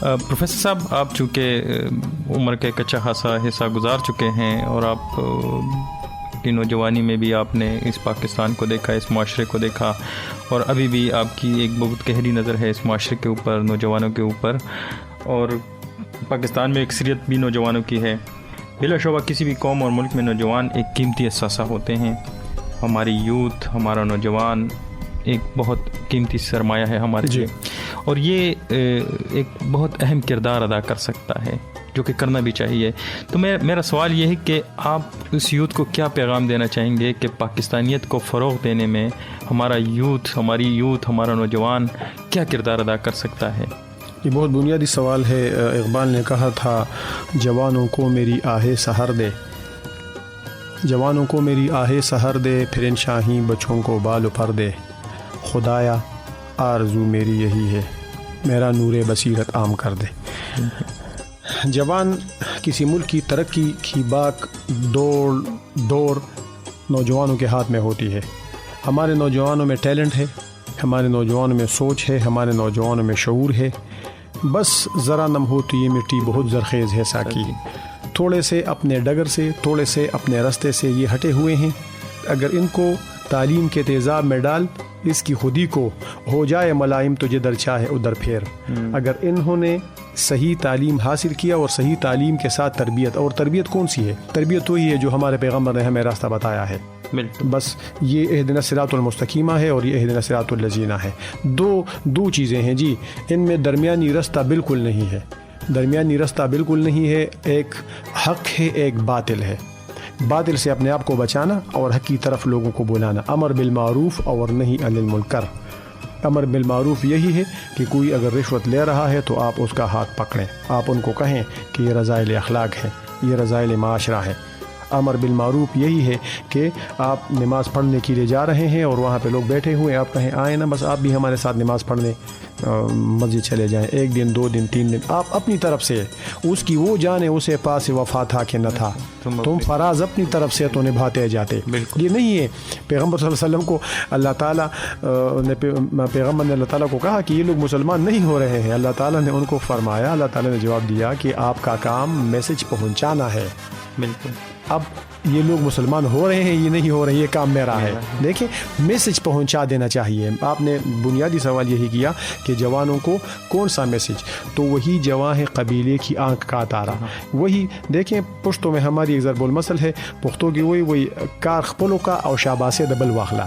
پروفیسر صاحب، آپ چونکہ عمر کے ایک اچھا خاصا حصہ گزار چکے ہیں اور آپ کی نوجوانی میں بھی آپ نے اس پاکستان کو دیکھا، اس معاشرے کو دیکھا، اور ابھی بھی آپ کی ایک بہت گہری نظر ہے اس معاشرے کے اوپر، نوجوانوں کے اوپر، اور پاکستان میں اکثریت بھی نوجوانوں کی ہے۔ بلا شبہ کسی بھی قوم اور ملک میں نوجوان ایک قیمتی اثاثہ ہوتے ہیں۔ ہماری یوتھ، ہمارا نوجوان ایک بہت قیمتی سرمایہ ہے ہمارے لیے، اور یہ ایک بہت اہم کردار ادا کر سکتا ہے، جو کہ کرنا بھی چاہیے۔ تو میرا سوال یہ ہے کہ آپ اس یوتھ کو کیا پیغام دینا چاہیں گے کہ پاکستانیت کو فروغ دینے میں ہماری یوتھ، ہمارا نوجوان کیا کردار ادا کر سکتا ہے؟ یہ بہت بنیادی سوال ہے۔ اقبال نے کہا تھا، جوانوں کو میری آہ سحر دے، جوانوں کو میری آہ سحر دے، پھر ان شاہین بچوں کو بال و پر دے، خدایا آرزو میری یہی ہے، میرا نور بصیرت عام کر دے۔ جوان کسی ملک کی ترقی کی باک دور نوجوانوں کے ہاتھ میں ہوتی ہے۔ ہمارے نوجوانوں میں ٹیلنٹ ہے، ہمارے نوجوانوں میں سوچ ہے، ہمارے نوجوانوں میں شعور ہے، بس ذرا نم ہوتی یہ مٹی بہت زرخیز ہے ساکی۔ تھوڑے سے اپنے ڈگر سے، تھوڑے سے اپنے راستے سے یہ ہٹے ہوئے ہیں، اگر ان کو تعلیم کے تیزاب میں ڈال، اس کی خودی کو ہو جائے ملائم تو جدھر چاہے ادھر پھیر۔ اگر انہوں نے صحیح تعلیم حاصل کیا اور صحیح تعلیم کے ساتھ تربیت، اور تربیت کون سی ہے؟ تربیت وہی ہے جو ہمارے پیغمبر نے ہمیں راستہ بتایا ہے۔ بس یہ اہدنا الصراط المستقیمہ ہے اور یہ اہدنا الصراط الذین ہے۔ دو چیزیں ہیں جی، ان میں درمیانی راستہ بالکل نہیں ہے، درمیانی راستہ بالکل نہیں ہے۔ ایک حق ہے، ایک باطل ہے۔ باطل سے اپنے آپ کو بچانا اور حق کی طرف لوگوں کو بلانا، امر بالمعروف اور نہیں عن المنکر۔ امر بالمعروف یہی ہے کہ کوئی اگر رشوت لے رہا ہے تو آپ اس کا ہاتھ پکڑیں، آپ ان کو کہیں کہ یہ رذائل اخلاق ہے، یہ رذائل معاشرہ ہے۔ امر بالمعروف یہی ہے کہ آپ نماز پڑھنے کے لیے جا رہے ہیں اور وہاں پہ لوگ بیٹھے ہوئے ہیں، آپ کہیں آئیں نا، بس آپ بھی ہمارے ساتھ نماز پڑھنے مسجد چلے جائیں، 1 دن 2 دن 3 دن، آپ اپنی طرف سے، اس کی وہ جانے اسے پاس وفا تھا کہ نہ تھا، تم فراز اپنی طرف سے تو نبھاتے جاتے۔ یہ نہیں ہے۔ پیغمبر صلی اللہ علیہ وسلم کو اللہ تعالیٰ پیغمبر نے اللہ تعالیٰ کو کہا کہ یہ لوگ مسلمان نہیں ہو رہے ہیں، اللہ تعالیٰ نے ان کو فرمایا، اللہ تعالیٰ نے جواب دیا کہ آپ کا کام میسج پہنچانا ہے۔ بالکل۔ اب یہ لوگ مسلمان ہو رہے ہیں، یہ نہیں ہو رہے، یہ کام میرا ہے۔ دیکھیں، میسج پہنچا دینا چاہیے۔ آپ نے بنیادی سوال یہی کیا کہ جوانوں کو کون سا میسج، تو وہی جوان ہے قبیلے کی آنکھ کا تارا۔ وہی دیکھیں، پشتوں میں ہماری ایک ضرب المثل ہے پختوں کی، وہی کار خپلوں کا او شاباسے دبل واخلا،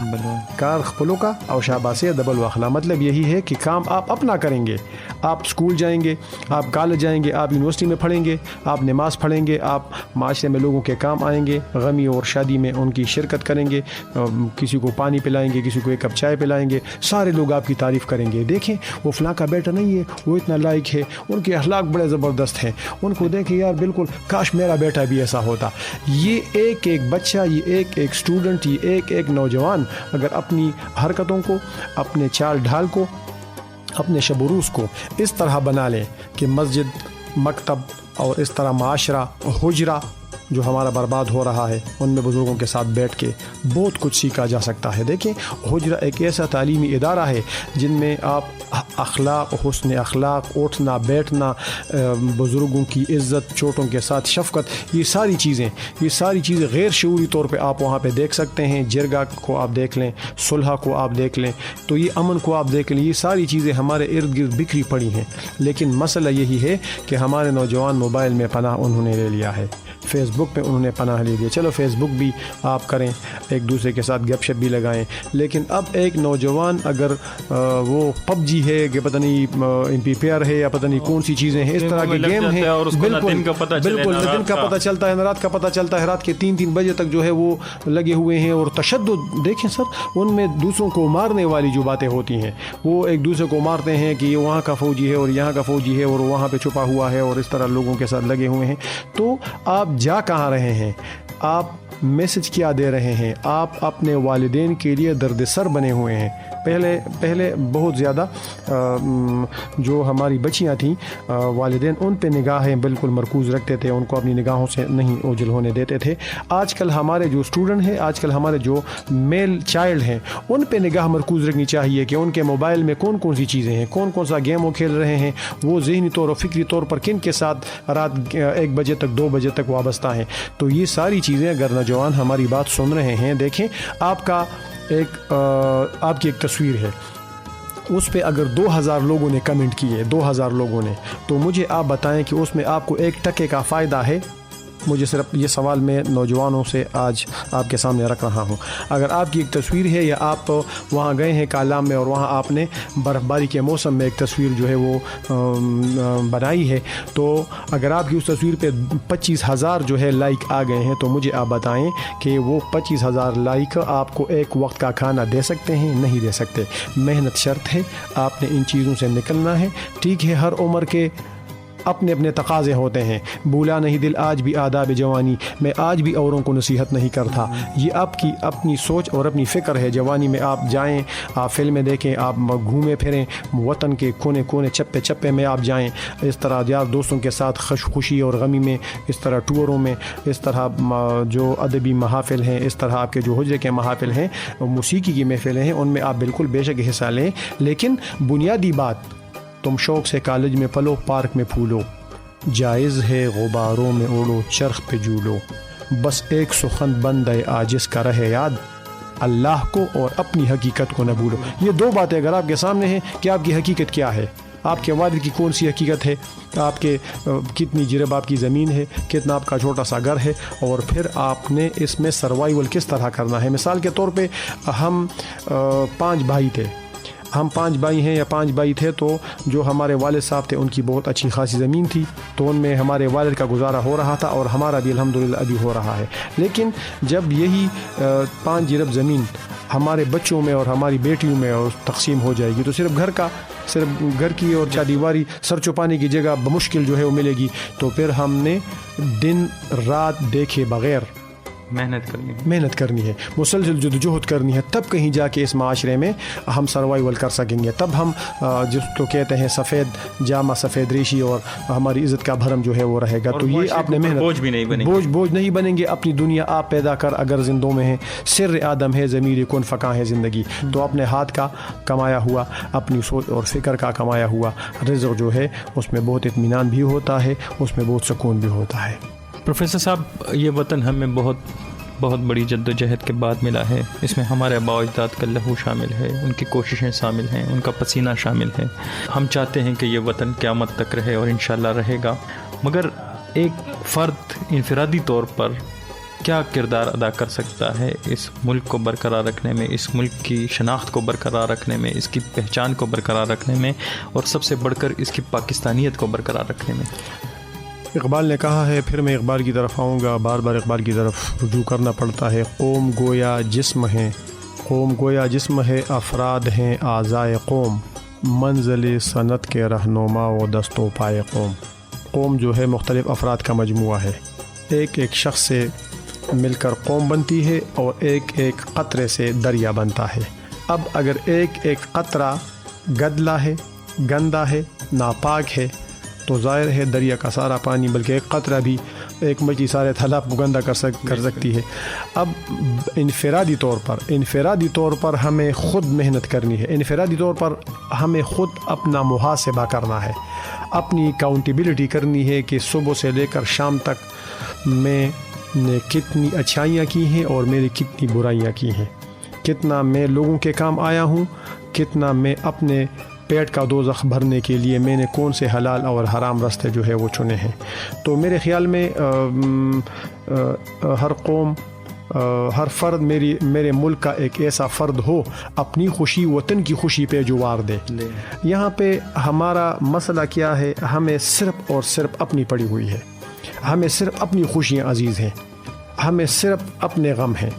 کار خپلوں کا او شاباسے دبل واخلا۔ مطلب یہی ہے کہ کام آپ اپنا کریں گے، آپ اسکول جائیں گے، آپ کالج جائیں گے، آپ یونیورسٹی میں پڑھیں گے، آپ نماز پڑھیں گے، آپ معاشرے میں لوگوں کے کام آئیں گے، غمی اور شادی میں ان کی شرکت کریں گے، کسی کو پانی پلائیں گے، کسی کو 1 کپ چائے پلائیں گے، سارے لوگ آپ کی تعریف کریں گے۔ دیکھیں، وہ فلاں کا بیٹا نہیں ہے، وہ اتنا لائق ہے، ان کے اخلاق بڑے زبردست ہیں، ان کو دیکھیں یار بالکل کاش میرا بیٹا بھی ایسا ہوتا۔ یہ ایک بچہ، یہ ایک اسٹوڈنٹ، یہ ایک نوجوان اگر اپنی حرکتوں کو، اپنے چال ڈھال کو، اپنے شب و روز کو اس طرح بنا لیں کہ مسجد، مکتب اور اس طرح معاشرہ، حجرہ جو ہمارا برباد ہو رہا ہے، ان میں بزرگوں کے ساتھ بیٹھ کے بہت کچھ سیکھا جا سکتا ہے۔ دیکھیں، حجرہ ایک ایسا تعلیمی ادارہ ہے جن میں آپ اخلاق، حسن اخلاق، اٹھنا بیٹھنا، بزرگوں کی عزت، چھوٹوں کے ساتھ شفقت، یہ ساری چیزیں غیر شعوری طور پہ آپ وہاں پہ دیکھ سکتے ہیں۔ جرگہ کو آپ دیکھ لیں، صلح کو آپ دیکھ لیں، تو یہ امن کو آپ دیکھ لیں، یہ ساری چیزیں ہمارے ارد گرد بکھری پڑی ہیں۔ لیکن مسئلہ یہی ہے کہ ہمارے نوجوان موبائل میں پناہ انہوں نے لے لیا ہے، فیس بک پہ انہوں نے پناہ لے لیا۔ چلو فیس بک بھی آپ کریں، ایک دوسرے کے ساتھ گپ شپ بھی لگائیں، لیکن اب ایک نوجوان اگر وہ پب جی ہے کہ پتہ نہیں MP ہے یا پتہ نہیں کون سی چیزیں ہیں، اس طرح کے گیم ہیں، بالکل دن کا پتہ چلتا ہے، نہ رات کا پتہ چلتا ہے، رات کے 3 بجے تک جو ہے وہ لگے ہوئے ہیں۔ اور تشدد دیکھیں سر، ان میں دوسروں کو مارنے والی جو باتیں ہوتی ہیں، وہ ایک دوسرے کو مارتے ہیں کہ یہ وہاں کا فوجی ہے اور یہاں کا فوجی ہے اور وہاں پہ چھپا ہوا ہے، اور اس طرح لوگوں کے ساتھ لگے ہوئے ہیں۔ تو آپ جا کہاں رہے ہیں؟ آپ میسج کیا دے رہے ہیں. آپ اپنے والدین کے لیے درد سر بنے ہوئے ہیں. پہلے بہت زیادہ جو ہماری بچیاں تھیں والدین ان پہ نگاہیں بالکل مرکوز رکھتے تھے, ان کو اپنی نگاہوں سے نہیں اوجھل ہونے دیتے تھے. آج کل ہمارے جو اسٹوڈنٹ ہیں, آج کل ہمارے جو میل چائلڈ ہیں, ان پہ نگاہ مرکوز رکھنی چاہیے کہ ان کے موبائل میں کون کون سی چیزیں ہیں, کون کون سا گیم وہ کھیل رہے ہیں, وہ ذہنی طور اور فکری طور پر کن کے ساتھ رات 1 بجے تک 2 بجے تک وابستہ ہیں. تو یہ ساری چیزیں اگر نوجوان ہماری بات سن رہے ہیں, دیکھیں آپ کی ایک تصویر ہے, اس پہ اگر 2000 لوگوں نے کمنٹ کیے, 2000 لوگوں نے, تو مجھے آپ بتائیں کہ اس میں آپ کو 1% کا فائدہ ہے. مجھے صرف یہ سوال میں نوجوانوں سے آج آپ کے سامنے رکھ رہا ہوں. اگر آپ کی ایک تصویر ہے یا آپ وہاں گئے ہیں کالام میں اور وہاں آپ نے برف باری کے موسم میں ایک تصویر جو ہے وہ بنائی ہے, تو اگر آپ کی اس تصویر پہ 25,000 جو ہے لائک آ گئے ہیں, تو مجھے آپ بتائیں کہ وہ 25,000 لائک آپ کو ایک وقت کا کھانا دے سکتے ہیں؟ نہیں دے سکتے. محنت شرط ہے, آپ نے ان چیزوں سے نکلنا ہے. ٹھیک ہے, ہر عمر کے اپنے اپنے تقاضے ہوتے ہیں. بھولا نہیں دل آج بھی آداب جوانی, میں آج بھی اوروں کو نصیحت نہیں کرتا. یہ آپ کی اپنی سوچ اور اپنی فکر ہے. جوانی میں آپ جائیں, آپ فلمیں دیکھیں, آپ گھومیں پھریں, وطن کے کونے کونے چپے چپے میں آپ جائیں, اس طرح یار دوستوں کے ساتھ خوشی اور غمی میں, اس طرح ٹوروں میں, اس طرح جو ادبی محافل ہیں, اس طرح آپ کے جو حجرے کے محافل ہیں, موسیقی کی محفلیں ہیں, ان میں آپ بالکل بے شک حصہ لیں. لیکن بنیادی بات, تم شوق سے کالج میں پلو, پارک میں پھولو, جائز ہے غباروں میں اوڑو, چرخ پہ جھولو, بس ایک سخن بندے عاجز کا رہے یاد, اللہ کو اور اپنی حقیقت کو نہ بھولو. یہ 2 باتیں اگر آپ کے سامنے ہیں کہ آپ کی حقیقت کیا ہے, آپ کے والد کی کون سی حقیقت ہے, آپ کے کتنی جرب آپ کی زمین ہے, کتنا آپ کا چھوٹا سا گھر ہے, اور پھر آپ نے اس میں سروائیول کس طرح کرنا ہے. مثال کے طور پہ ہم 5 بھائی تھے, ہم 5 بھائی ہیں یا 5 بھائی تھے, تو جو ہمارے والد صاحب تھے ان کی بہت اچھی خاصی زمین تھی, تو ان میں ہمارے والد کا گزارا ہو رہا تھا اور ہمارا بھی الحمدللہ ابھی ہو رہا ہے. لیکن جب یہی 5 جرب زمین ہمارے بچوں میں اور ہماری بیٹیوں میں اور تقسیم ہو جائے گی, تو صرف گھر کی اور چادیواری سر چھپانے کی جگہ بمشکل جو ہے وہ ملے گی. تو پھر ہم نے دن رات دیکھے بغیر محنت کرنی ہے, مسلسل جدوجہد کرنی ہے, تب کہیں جا کے اس معاشرے میں ہم سروائیول کر سکیں گے. تب ہم جس کو کہتے ہیں سفید جامہ سفید ریشی, اور ہماری عزت کا بھرم جو ہے وہ رہے گا. تو یہ آپ نے محنت, بوجھ نہیں بنیں گے. اپنی دنیا آپ پیدا کر اگر زندوں میں ہیں, سر آدم ہے ضمیر کن فقاں ہے زندگی, تو اپنے ہاتھ کا کمایا ہوا, اپنی سوچ اور فکر کا کمایا ہوا رزق جو ہے اس میں بہت اطمینان بھی ہوتا ہے, اس میں بہت سکون بھی ہوتا ہے. پروفیسر صاحب, یہ وطن ہمیں بہت بڑی جد و جہد کے بعد ملا ہے. اس میں ہمارے آباء و اجداد کا لہو شامل ہے, ان کی کوششیں شامل ہیں, ان کا پسینہ شامل ہے. ہم چاہتے ہیں کہ یہ وطن قیامت تک رہے اور انشاءاللہ رہے گا. مگر ایک فرد انفرادی طور پر کیا کردار ادا کر سکتا ہے اس ملک کو برقرار رکھنے میں, اس ملک کی شناخت کو برقرار رکھنے میں, اس کی پہچان کو برقرار رکھنے میں, اور سب سے بڑھ کر اس کی پاکستانیت کو برقرار رکھنے میں؟ اقبال نے کہا ہے, پھر میں اقبال کی طرف آؤں گا, بار بار اقبال کی طرف رجوع کرنا پڑتا ہے. قوم گویا جسم ہے, قوم گویا جسم ہے, افراد ہیں اعضائے قوم, منزل صنعت کے رہنما و دست و پائے قوم. قوم جو ہے مختلف افراد کا مجموعہ ہے, ایک ایک شخص سے مل کر قوم بنتی ہے, اور ایک ایک قطرے سے دریا بنتا ہے. اب اگر ایک ایک قطرہ گدلا ہے, گندا ہے, ناپاک ہے, تو ظاہر ہے دریا کا سارا پانی, بلکہ ایک قطرہ بھی ایک مچھلی سارے تالاب کو گندا کر سکتی ہے. اب انفرادی طور پر ہمیں خود محنت کرنی ہے, انفرادی طور پر ہمیں خود اپنا محاسبہ کرنا ہے, اپنی اکاؤنٹیبلٹی کرنی ہے کہ صبح سے لے کر شام تک میں نے کتنی اچھائیاں کی ہیں اور میری کتنی برائیاں کی ہیں, کتنا میں لوگوں کے کام آیا ہوں, کتنا میں اپنے پیٹ کا دوزخ بھرنے کے لیے میں نے کون سے حلال اور حرام راستے جو ہے وہ چنے ہیں. تو میرے خیال میں ہر قوم, ہر فرد میرے ملک کا ایک ایسا فرد ہو, اپنی خوشی وطن کی خوشی پہ جوار دے. یہاں پہ ہمارا مسئلہ کیا ہے, ہمیں صرف اور صرف اپنی پڑی ہوئی ہے, ہمیں صرف اپنی خوشیاں عزیز ہیں, ہمیں صرف اپنے غم ہیں.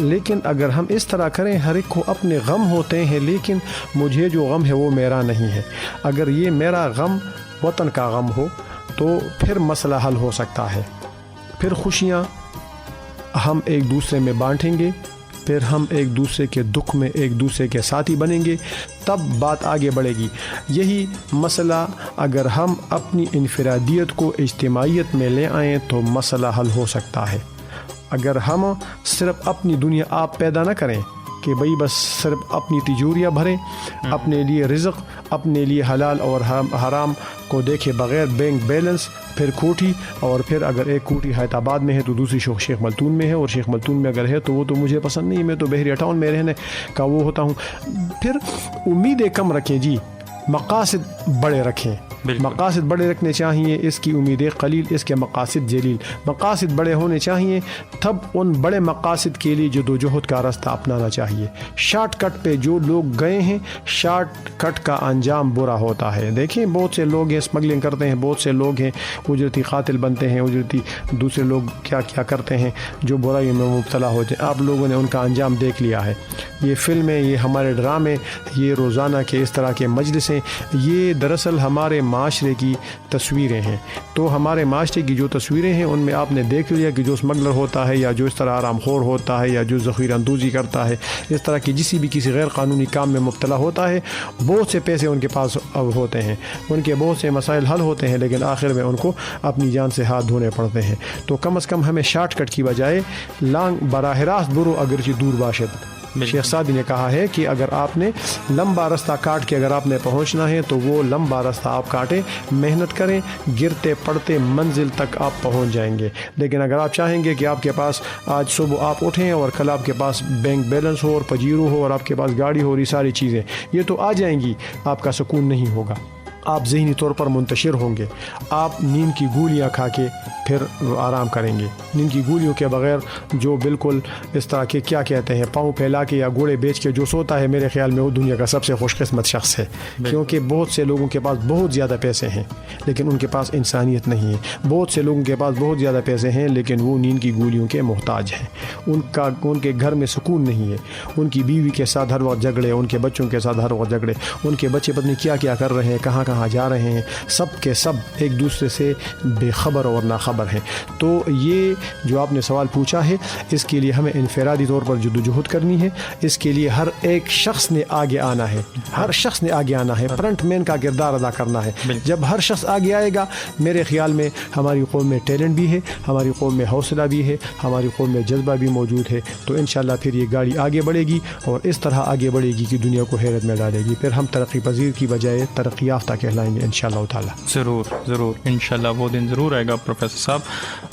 لیکن اگر ہم اس طرح کریں, ہر ایک کو اپنے غم ہوتے ہیں, لیکن مجھے جو غم ہے وہ میرا نہیں ہے. اگر یہ میرا غم وطن کا غم ہو تو پھر مسئلہ حل ہو سکتا ہے, پھر خوشیاں ہم ایک دوسرے میں بانٹیں گے، پھر ہم ایک دوسرے کے دکھ میں ایک دوسرے کے ساتھی بنیں گے، تب بات آگے بڑھے گی۔ یہی مسئلہ اگر ہم اپنی انفرادیت کو اجتماعیت میں لے آئیں تو مسئلہ حل ہو سکتا ہے۔ اگر ہم صرف اپنی دنیا آپ پیدا نہ کریں کہ بھئی بس صرف اپنی تجوریاں بھریں، اپنے لیے رزق، اپنے لیے حلال اور حرام کو دیکھے بغیر بینک بیلنس، پھر کوٹھی، اور پھر اگر ایک کوٹھی حیات آباد میں ہے تو دوسری شیخ ملتون میں ہے، اور شیخ ملتون میں اگر ہے تو وہ تو مجھے پسند نہیں، میں تو بحریہ ٹاؤن میں رہنے کا وہ ہوتا ہوں، پھر امیدیں کم رکھیں جی، مقاصد بڑے رکھیں۔ مقاصد بڑے رکھنے چاہیے، اس کی امیدیں قلیل، اس کے مقاصد جلیل۔ مقاصد بڑے ہونے چاہیے، تب ان بڑے مقاصد کے لیے جدوجہد کا راستہ اپنانا چاہیے۔ شارٹ کٹ پہ جو لوگ گئے ہیں، شارٹ کٹ کا انجام برا ہوتا ہے۔ دیکھیں بہت سے لوگ ہیں اسمگلنگ کرتے ہیں، بہت سے لوگ ہیں اجرتی قاتل بنتے ہیں، اجرتی دوسرے لوگ کیا کیا کرتے ہیں جو برائیوں میں مبتلا ہوتے ہیں۔ آپ لوگوں نے ان کا انجام دیکھ لیا ہے۔ یہ فلمیں، یہ ہمارے ڈرامے، یہ روزانہ کے اس طرح کے مجلسیں، یہ دراصل ہمارے معاشرے کی تصویریں ہیں۔ تو ہمارے معاشرے کی جو تصویریں ہیں ان میں آپ نے دیکھ لیا کہ جو اسمگلر ہوتا ہے یا جو اس طرح آرام خور ہوتا ہے یا جو ذخیرہ اندوزی کرتا ہے، اس طرح کی کسی غیر قانونی کام میں مبتلا ہوتا ہے، بہت سے پیسے ان کے پاس ہوتے ہیں، ان کے بہت سے مسائل حل ہوتے ہیں، لیکن آخر میں ان کو اپنی جان سے ہاتھ دھونے پڑتے ہیں۔ تو کم از کم ہمیں شارٹ کٹ کی بجائے لانگ براہ راست برو اگرچہ دور باشد۔ شیخ سعدی نے کہا ہے کہ اگر آپ نے لمبا راستہ کاٹ کے اگر آپ نے پہنچنا ہے تو وہ لمبا راستہ آپ کاٹیں، محنت کریں، گرتے پڑتے منزل تک آپ پہنچ جائیں گے۔ لیکن اگر آپ چاہیں گے کہ آپ کے پاس آج صبح آپ اٹھیں اور کل آپ کے پاس بینک بیلنس ہو اور پجیرو ہو اور آپ کے پاس گاڑی ہو، یہ ساری چیزیں یہ تو آ جائیں گی، آپ کا سکون نہیں ہوگا، آپ ذہنی طور پر منتشر ہوں گے، آپ نیند کی گولیاں کھا کے پھر آرام کریں گے۔ نیند کی گولیوں کے بغیر جو بالکل اس طرح کے کیا کہتے ہیں پاؤں پھیلا کے یا گھوڑے بیچ کے جو سوتا ہے، میرے خیال میں وہ دنیا کا سب سے خوش قسمت شخص ہے، کیونکہ بہت سے لوگوں کے پاس بہت زیادہ پیسے ہیں لیکن ان کے پاس انسانیت نہیں ہے۔ بہت سے لوگوں کے پاس بہت زیادہ پیسے ہیں لیکن وہ نیند کی گولیوں کے محتاج ہیں، ان کے گھر میں سکون نہیں ہے، ان کی بیوی کے ساتھ ہر وقت جھگڑے، ان کے بچوں کے ساتھ ہر وقت جھگڑے، ان کے بچے پتہ نہیں کیا کیا کر رہے ہیں، کہاں کہاں جا رہے ہیں، سب کے سب ایک دوسرے سے بے خبر اور ناخبر ہیں۔ تو یہ جو آپ نے سوال پوچھا ہے، اس کے لیے ہمیں انفرادی طور پر جدوجہد کرنی ہے، اس کے لیے ہر ایک شخص نے آگے آنا ہے، ہر شخص نے آگے آنا ہے، فرنٹ مین کا کردار ادا کرنا ہے۔ جب ہر شخص آگے آئے گا، میرے خیال میں ہماری قوم میں ٹیلنٹ بھی ہے، ہماری قوم میں حوصلہ بھی ہے، ہماری قوم میں جذبہ بھی موجود ہے، تو انشاءاللہ پھر یہ گاڑی آگے بڑھے گی اور اس طرح آگے بڑھے گی کہ دنیا کو حیرت میں ڈالے گی، پھر ہم ترقی پذیر کی بجائے ترقی یافتہ کہلائیں گے انشاءاللہ تعالی۔ ضرور ضرور، انشاءاللہ وہ دن ضرور آئے گا۔ پروفیسر صاحب،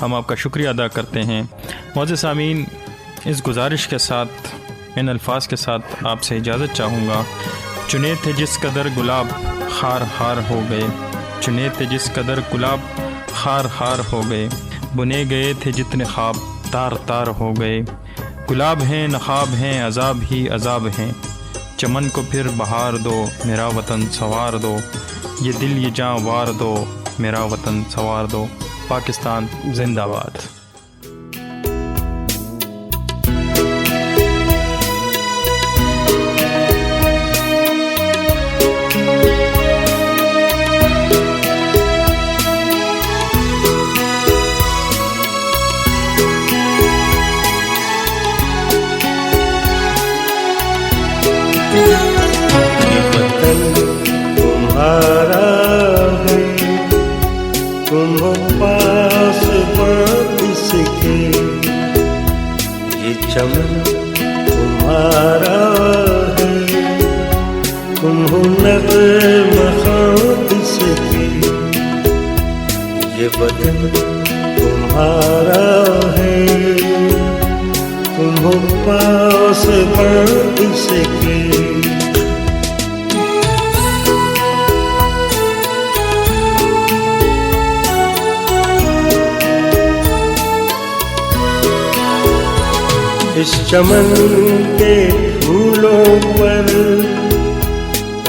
ہم آپ کا شکریہ ادا کرتے ہیں۔ معزز سامعین، اس گزارش کے ساتھ، ان الفاظ کے ساتھ آپ سے اجازت چاہوں گا۔ چنے تھے جس قدر گلاب خار خار ہو گئے، چنے تھے جس قدر گلاب خار خار ہو گئے، بنے گئے تھے جتنے خواب تار تار ہو گئے، گلاب ہیں نخاب ہیں عذاب ہی عذاب ہیں، چمن کو پھر بہار دو میرا وطن سنوار دو، یہ دل یہ جاں وار دو میرا وطن سنوار دو۔ پاکستان زندہ باد۔ تمہارا ہے، تم ہو پاس اس کے، یہ چمن تمہارا ہے، تم ہو نغمہ خواب اس کے، یہ بدن تمہارا ہے، تم ہو پاس اس کے۔ اس چمن کے پھولوں پر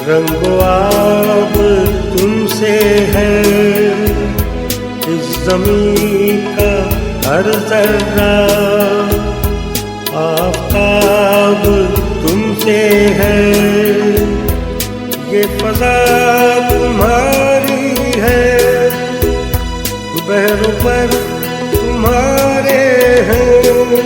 رنگ و آب تم سے ہے، اس زمین کا ہر ذرہ آفتاب تم سے ہے، یہ فضا تمہاری ہے، بحر پر تمہارے ہیں،